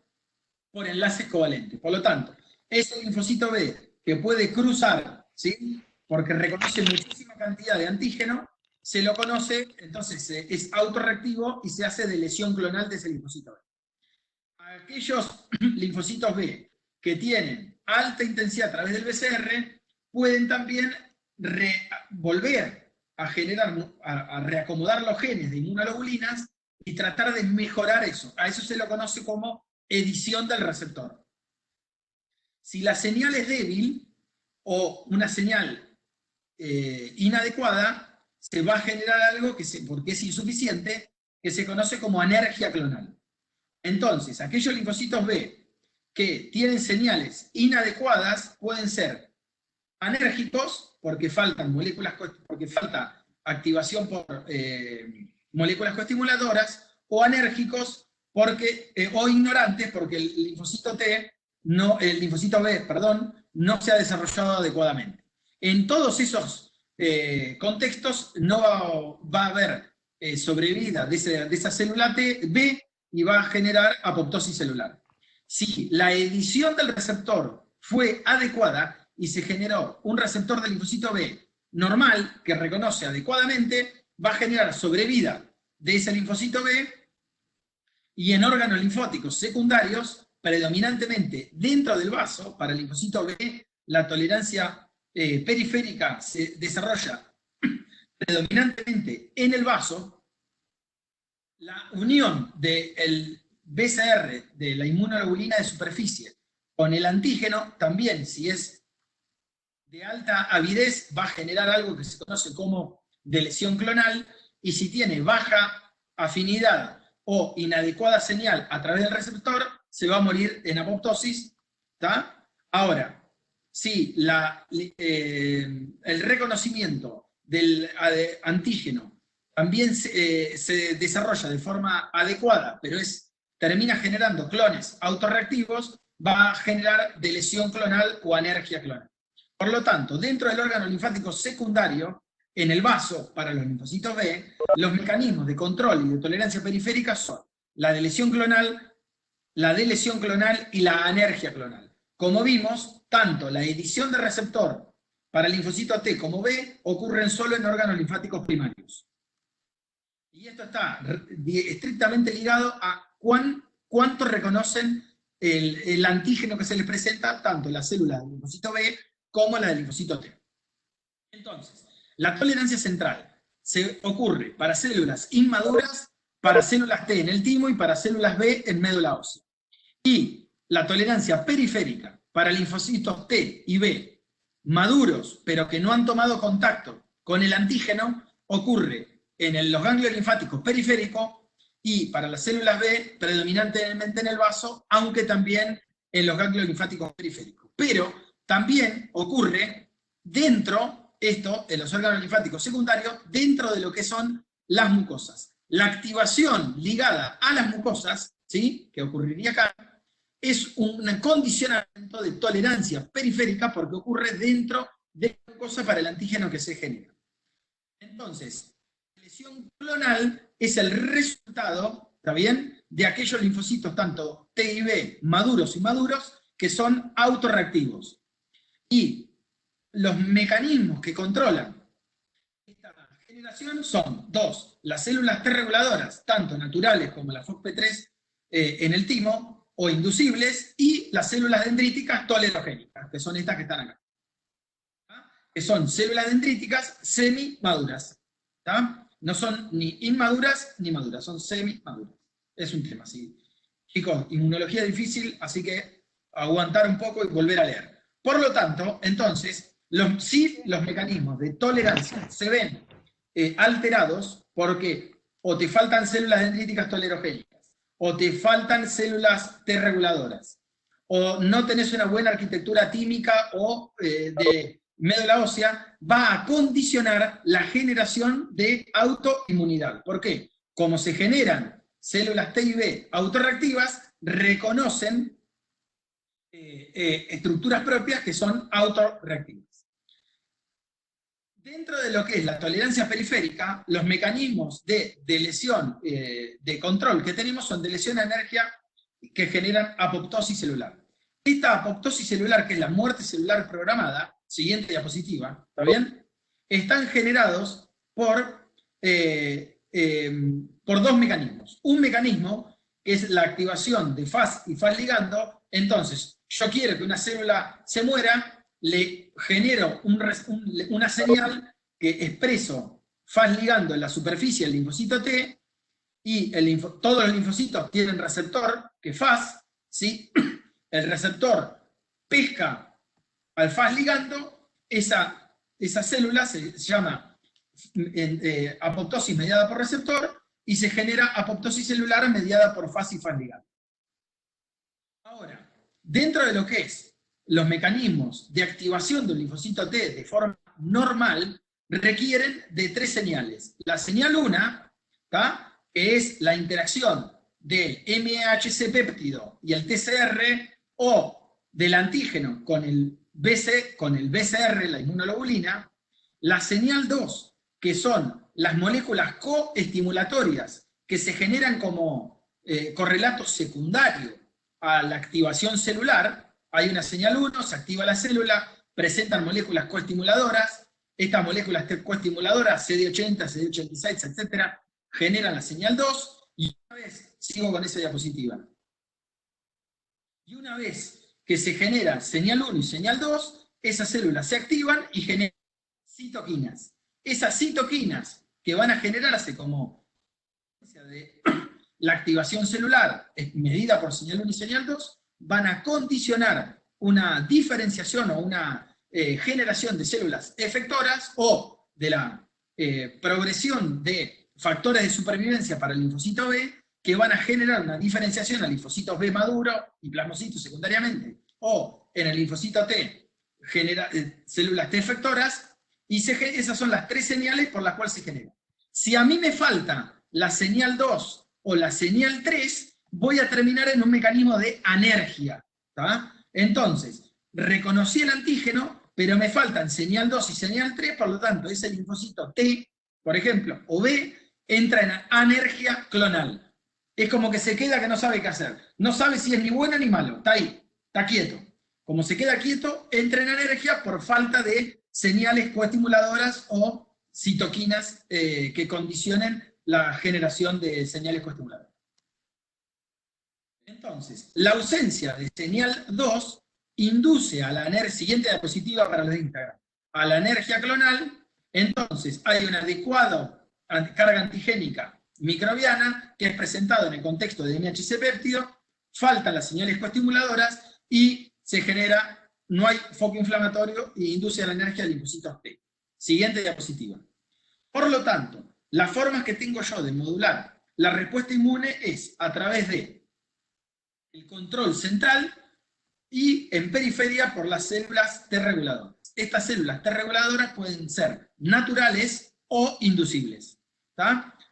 por enlaces covalentes. Por lo tanto, ese linfocito B que puede cruzar, ¿sí? Porque reconoce muchísima cantidad de antígeno, se lo conoce, entonces es autorreactivo y se hace de lesión clonal de ese linfocito B. aquellos linfocitos B que tienen alta intensidad a través del BCR pueden también volver a generar, a reacomodar los genes de inmunoglobulinas y tratar de mejorar eso. A eso se lo conoce como edición del receptor. Si la señal es débil o una señal inadecuada, se va a generar algo porque es insuficiente, que se conoce como anergia clonal. Entonces, aquellos linfocitos B que tienen señales inadecuadas pueden ser anérgicos porque faltan moléculas, porque falta activación por moléculas coestimuladoras, o anérgicos porque, o ignorantes porque el linfocito B, perdón, no se ha desarrollado adecuadamente. En todos esos contextos no va a haber sobrevida de esa célula B y va a generar apoptosis celular. Si la edición del receptor fue adecuada y se generó un receptor de linfocito B normal que reconoce adecuadamente, va a generar sobrevida de ese linfocito B, y en órganos linfáticos secundarios, predominantemente dentro del vaso, para el linfocito B, la tolerancia periférica se desarrolla predominantemente en el vaso. La unión del BCR, de la inmunoglobulina de superficie, con el antígeno, también, si es de alta avidez, va a generar algo que se conoce como de lesión clonal, y si tiene baja afinidad o inadecuada señal a través del receptor, se va a morir en apoptosis. ¿Tá? Ahora, si el reconocimiento del antígeno también se desarrolla de forma adecuada, pero termina generando clones autorreactivos, va a generar de lesión clonal o anergia clonal. Por lo tanto, dentro del órgano linfático secundario, en el vaso, para los linfocitos B, los mecanismos de control y de tolerancia periférica son la de lesión clonal, la de lesión clonal y la anergia clonal. Como vimos, tanto la edición de receptor para el linfocito T como B ocurren solo en órganos linfáticos primarios. Y esto está estrictamente ligado a cuánto reconocen el antígeno que se les presenta, tanto la célula del linfocito B como la del linfocito T. Entonces, la tolerancia central se ocurre para células inmaduras, para células T en el timo y para células B en médula ósea. Y la tolerancia periférica para linfocitos T y B maduros, pero que no han tomado contacto con el antígeno, ocurre en los ganglios linfáticos periféricos, y para las células B predominantemente en el vaso, aunque también en los ganglios linfáticos periféricos. Pero también ocurre dentro, en los órganos linfáticos secundarios, dentro de lo que son las mucosas. La activación ligada a las mucosas, ¿sí?, que ocurriría acá, es un condicionamiento de tolerancia periférica porque ocurre dentro de la mucosa para el antígeno que se genera. Entonces, la lesión clonal es el resultado, ¿está bien?, de aquellos linfocitos, tanto T y B, maduros y inmaduros, que son autorreactivos. Y los mecanismos que controlan esta generación son dos: las células T reguladoras, tanto naturales como la FOXP3 en el timo, o inducibles, y las células dendríticas tolerogénicas, que son estas que están acá. ¿Tá? Que son células dendríticas semi-maduras. ¿Tá? No son ni inmaduras ni maduras, son semi-maduras. Es un tema, sí. Chicos, inmunología es difícil, así que aguantar un poco y volver a leer. Por lo tanto, entonces, si los mecanismos de tolerancia se ven alterados porque o te faltan células dendríticas tolerogénicas, o te faltan células T reguladoras, o no tenés una buena arquitectura tímica o de médula ósea, va a condicionar la generación de autoinmunidad. ¿Por qué? Como se generan células T y B autorreactivas, reconocen estructuras propias que son autorreactivas. Dentro de lo que es la tolerancia periférica, los mecanismos de lesión, de control que tenemos son de lesión a energía que generan apoptosis celular. Esta apoptosis celular, que es la muerte celular programada, siguiente diapositiva, ¿está bien?, están generados por dos mecanismos. Un mecanismo que es la activación de Fas y Fas ligando. Entonces, yo quiero que una célula se muera, le genero una señal que expreso Fas ligando en la superficie del linfocito T, y todos los linfocitos tienen receptor, que es Fas, ¿sí? El receptor pesca al Fas ligando, esa célula se llama apoptosis mediada por receptor, y se genera apoptosis celular mediada por Fas y Fas ligando. Ahora, dentro de lo que es los mecanismos de activación del linfocito T de forma normal, requieren de 3 señales. La señal 1, que es la interacción del MHC péptido y el TCR, o del antígeno con el BCR, la inmunoglobulina. La señal 2, que son las moléculas coestimulatorias que se generan como correlato secundario a la activación celular. Hay una señal 1, se activa la célula, presentan moléculas coestimuladoras. Estas moléculas coestimuladoras, CD80, CD86, etc., generan la señal 2, y una vez, sigo con esa diapositiva, y una vez que se genera señal 1 y señal 2, esas células se activan y generan citoquinas. Esas citoquinas que van a generarse como de la activación celular medida por señal 1 y señal 2, van a condicionar una diferenciación o una generación de células efectoras, o de la progresión de factores de supervivencia para el linfocito B, que van a generar una diferenciación a linfocitos B maduro y plasmocitos secundariamente, o en el linfocito T genera células T efectoras, y esas son las 3 señales por las cuales se genera. Si a mí me falta la señal 2 o la señal 3, voy a terminar en un mecanismo de anergia. Entonces, reconocí el antígeno, pero me faltan señal 2 y señal 3, por lo tanto, ese linfocito T, por ejemplo, o B, entra en anergia clonal. Es como que se queda, que no sabe qué hacer. No sabe si es ni bueno ni malo, está ahí, está quieto. Como se queda quieto, entra en anergia por falta de señales coestimuladoras o citoquinas que condicionen la generación de señales coestimuladoras. Entonces, la ausencia de señal 2 induce a la siguiente diapositiva para los de Instagram, a la anergia clonal. Entonces, hay una adecuada carga antigénica microbiana, que es presentado en el contexto de MHC péptido, faltan las señales coestimuladoras y se genera, no hay foco inflamatorio e induce a la anergia de linfocitos T. Siguiente diapositiva. Por lo tanto, las formas que tengo yo de modular la respuesta inmune es a través de el control central y en periferia por las células T reguladoras. Estas células T reguladoras pueden ser naturales o inducibles.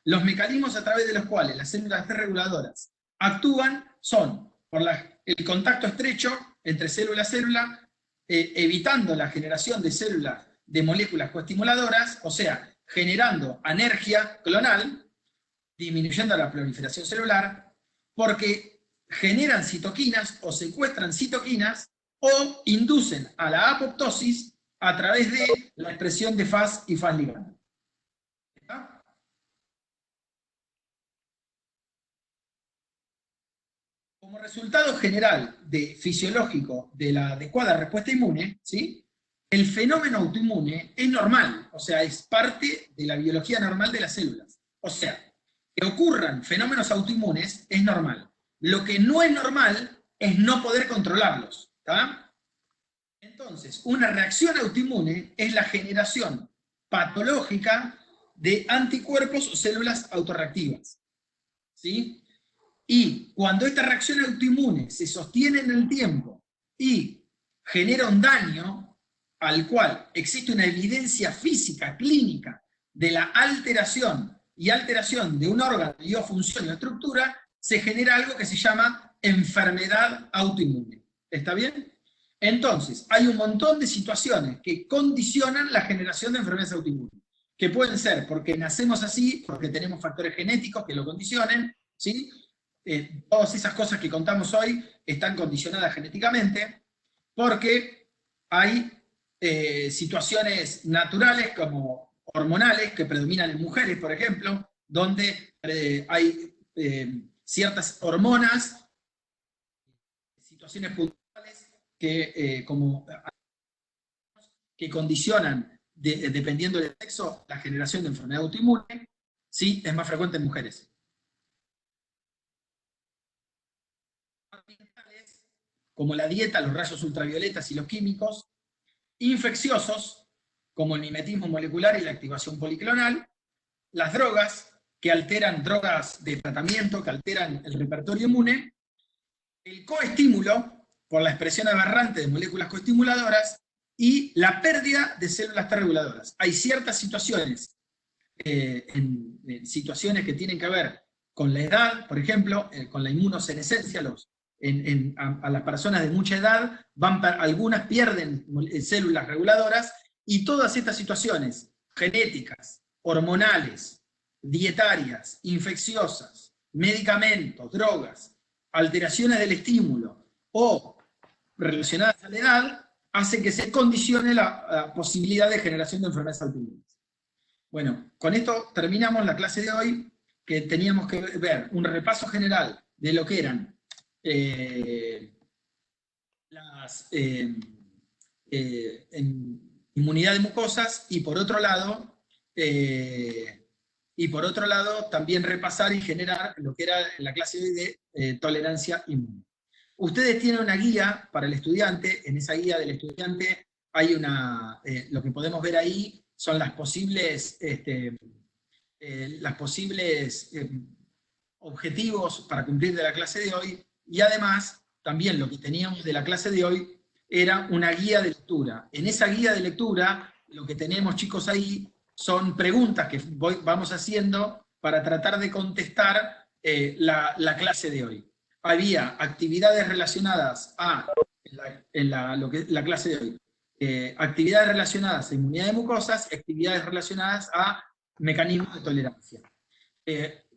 Los mecanismos a través de los cuales las células T reguladoras actúan son por el contacto estrecho entre célula a célula, evitando la generación de células de moléculas coestimuladoras, o sea, generando anergia clonal, disminuyendo la proliferación celular, porque generan citoquinas o secuestran citoquinas, o inducen a la apoptosis a través de la expresión de Fas y Fas ligando. Como resultado general fisiológico de la adecuada respuesta inmune, ¿sí?, el fenómeno autoinmune es normal, o sea, es parte de la biología normal de las células. O sea, que ocurran fenómenos autoinmunes es normal. Lo que no es normal es no poder controlarlos. Entonces, una reacción autoinmune es la generación patológica de anticuerpos o células autorreactivas. ¿Sí? Y cuando esta reacción autoinmune se sostiene en el tiempo y genera un daño al cual existe una evidencia física, clínica, de la alteración de un órgano o función o estructura, se genera algo que se llama enfermedad autoinmune. ¿Está bien? Entonces, hay un montón de situaciones que condicionan la generación de enfermedades autoinmunes, que pueden ser porque nacemos así, porque tenemos factores genéticos que lo condicionen, ¿sí? Todas esas cosas que contamos hoy están condicionadas genéticamente, porque hay situaciones naturales como hormonales que predominan en mujeres, por ejemplo, donde hay ciertas hormonas, situaciones puntuales que, que condicionan, dependiendo del sexo, la generación de enfermedad autoinmune, sí, es más frecuente en mujeres. Como la dieta, los rayos ultravioletas y los químicos, infecciosos, como el mimetismo molecular y la activación policlonal, las drogas, que alteran drogas de tratamiento, que alteran el repertorio inmune, el coestímulo, por la expresión aberrante de moléculas coestimuladoras, y la pérdida de células T reguladoras. Hay ciertas situaciones, en situaciones que tienen que ver con la edad, por ejemplo, con la inmunosenescencia, a las personas de mucha edad, algunas pierden células reguladoras, y todas estas situaciones genéticas, hormonales, dietarias, infecciosas, medicamentos, drogas, alteraciones del estímulo o relacionadas a la edad, hacen que se condicione la posibilidad de generación de enfermedades autoinmunes. Bueno, con esto terminamos la clase de hoy, que teníamos que ver un repaso general de lo que eran inmunidad de mucosas, y por otro lado, también repasar y generar lo que era la clase de hoy de tolerancia inmune. Ustedes tienen una guía para el estudiante. En esa guía del estudiante hay lo que podemos ver ahí son las posibles objetivos para cumplir de la clase de hoy, y además también lo que teníamos de la clase de hoy era una guía de lectura. En esa guía de lectura lo que tenemos, chicos, ahí son preguntas que vamos haciendo para tratar de contestar la clase de hoy. Había actividades relacionadas a, la clase de hoy, actividades relacionadas a inmunidad de mucosas, actividades relacionadas a mecanismos de tolerancia.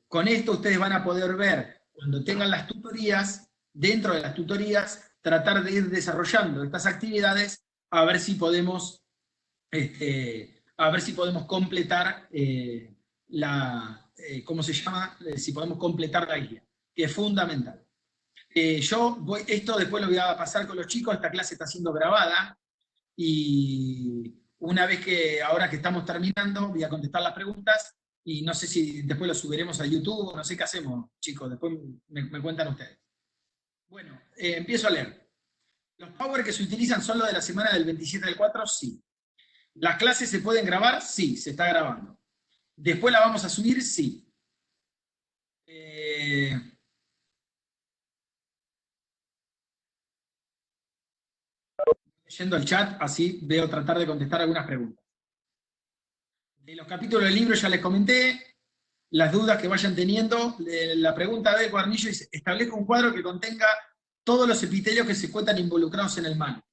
Con esto ustedes van a poder ver, cuando tengan las tutorías, dentro de las tutorías, tratar de ir desarrollando estas actividades, a ver si podemos completar ¿cómo se llama? Si podemos completar la guía, que es fundamental. Esto después lo voy a pasar con los chicos. Esta clase está siendo grabada, y una vez ahora que estamos terminando, voy a contestar las preguntas, y no sé si después lo subiremos a YouTube, no sé qué hacemos, chicos, después me cuentan ustedes. Bueno, empiezo a leer. ¿Los power que se utilizan son los de la semana del 27/4? Sí. ¿Las clases se pueden grabar? Sí, se está grabando. ¿Después la vamos a subir? Sí. Yendo al chat, así veo tratar de contestar algunas preguntas. De los capítulos del libro ya les comenté. Las dudas que vayan teniendo. La pregunta de Guarnillo dice: establezca un cuadro que contenga todos los epitelios que se encuentran involucrados en el mal.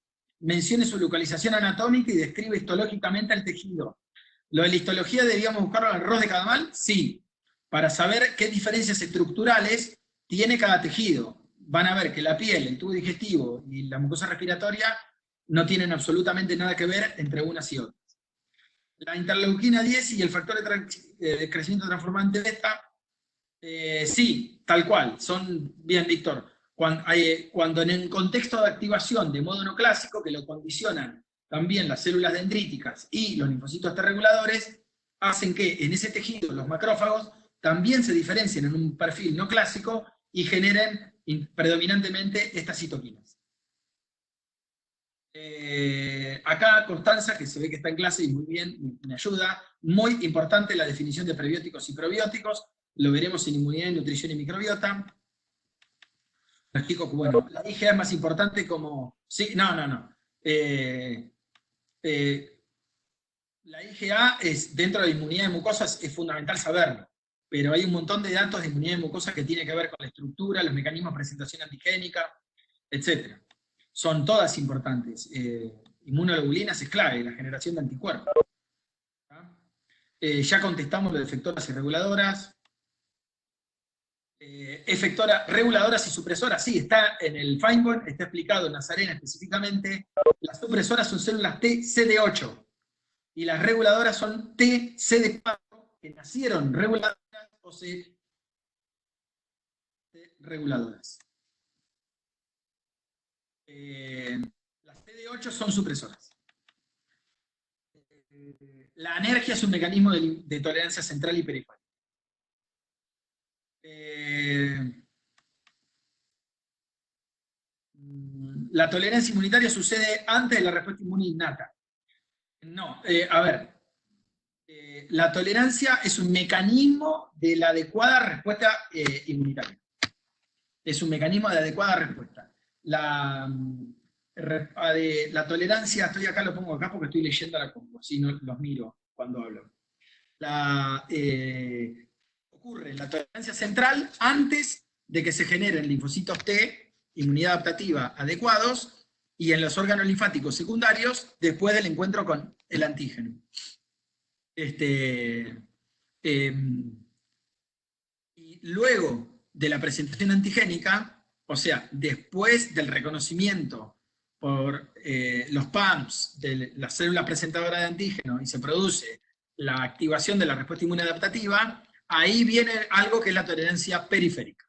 Mencione su localización anatómica y describe histológicamente el tejido. ¿Lo de la histología debíamos buscarlo en el ROS de cada mal? Sí. Para saber qué diferencias estructurales tiene cada tejido. Van a ver que la piel, el tubo digestivo y la mucosa respiratoria no tienen absolutamente nada que ver entre unas y otras. La interleuquina 10 y el factor de crecimiento transformante beta, sí, tal cual, son, bien, Víctor, cuando en el contexto de activación de modo no clásico, que lo condicionan también las células dendríticas y los linfocitos T reguladores, hacen que en ese tejido los macrófagos también se diferencien en un perfil no clásico y generen predominantemente estas citoquinas. Acá Constanza, que se ve que está en clase y muy bien, me ayuda. Muy importante la definición de prebióticos y probióticos. Lo veremos en inmunidad, nutrición y microbiota. Los chicos, bueno, la IgA es más importante como... Sí, no. La IgA es, dentro de la inmunidad de mucosas, es fundamental saberlo. Pero hay un montón de datos de inmunidad de mucosas que tiene que ver con la estructura, los mecanismos de presentación antigénica, etc. Son todas importantes. Inmunoglobulinas es clave, la generación de anticuerpos. Ya contestamos lo de efectoras y reguladoras. Reguladoras y supresoras, sí, está en el Feinborn, está explicado en Nazarena específicamente. Las supresoras son células T CD8 y las reguladoras son T CD4, que nacieron reguladoras o se reguladoras. Las CD8 son supresoras. La anergia es un mecanismo de tolerancia central y periférica. La tolerancia inmunitaria sucede antes de la respuesta inmune innata. No, a ver. La tolerancia es un mecanismo de la adecuada respuesta inmunitaria. Es un mecanismo de adecuada respuesta. La tolerancia, estoy acá, lo pongo acá porque estoy leyendo la compu, así no los miro cuando hablo. Ocurre la tolerancia central antes de que se generen linfocitos T, inmunidad adaptativa adecuados, y en los órganos linfáticos secundarios después del encuentro con el antígeno. Y luego de la presentación antigénica, o sea, después del reconocimiento por los PAMs de la célula presentadora de antígeno y se produce la activación de la respuesta inmune adaptativa, ahí viene algo que es la tolerancia periférica.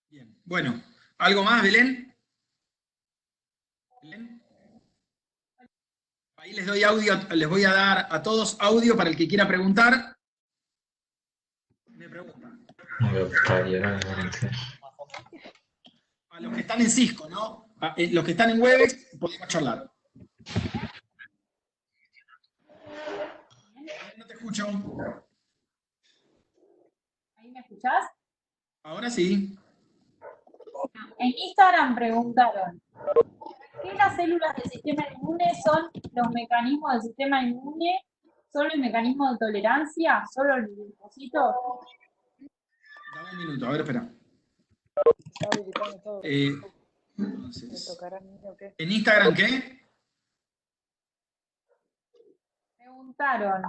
Bien, bueno, ¿algo más, Belén? ¿Belén? Ahí les doy audio, les voy a dar a todos audio para el que quiera preguntar. Me preguntan. A los que están en Cisco, ¿no? Los que están en Webex, podemos charlar. No te escucho. ¿Ahí me escuchás? Ahora sí. En Instagram preguntaron, ¿qué las células del sistema inmune son los mecanismos del sistema inmune? ¿Solo el mecanismo de tolerancia? ¿Solo el linfocito? Dame un minuto, a ver, espera. Entonces, ¿en Instagram qué? Preguntaron,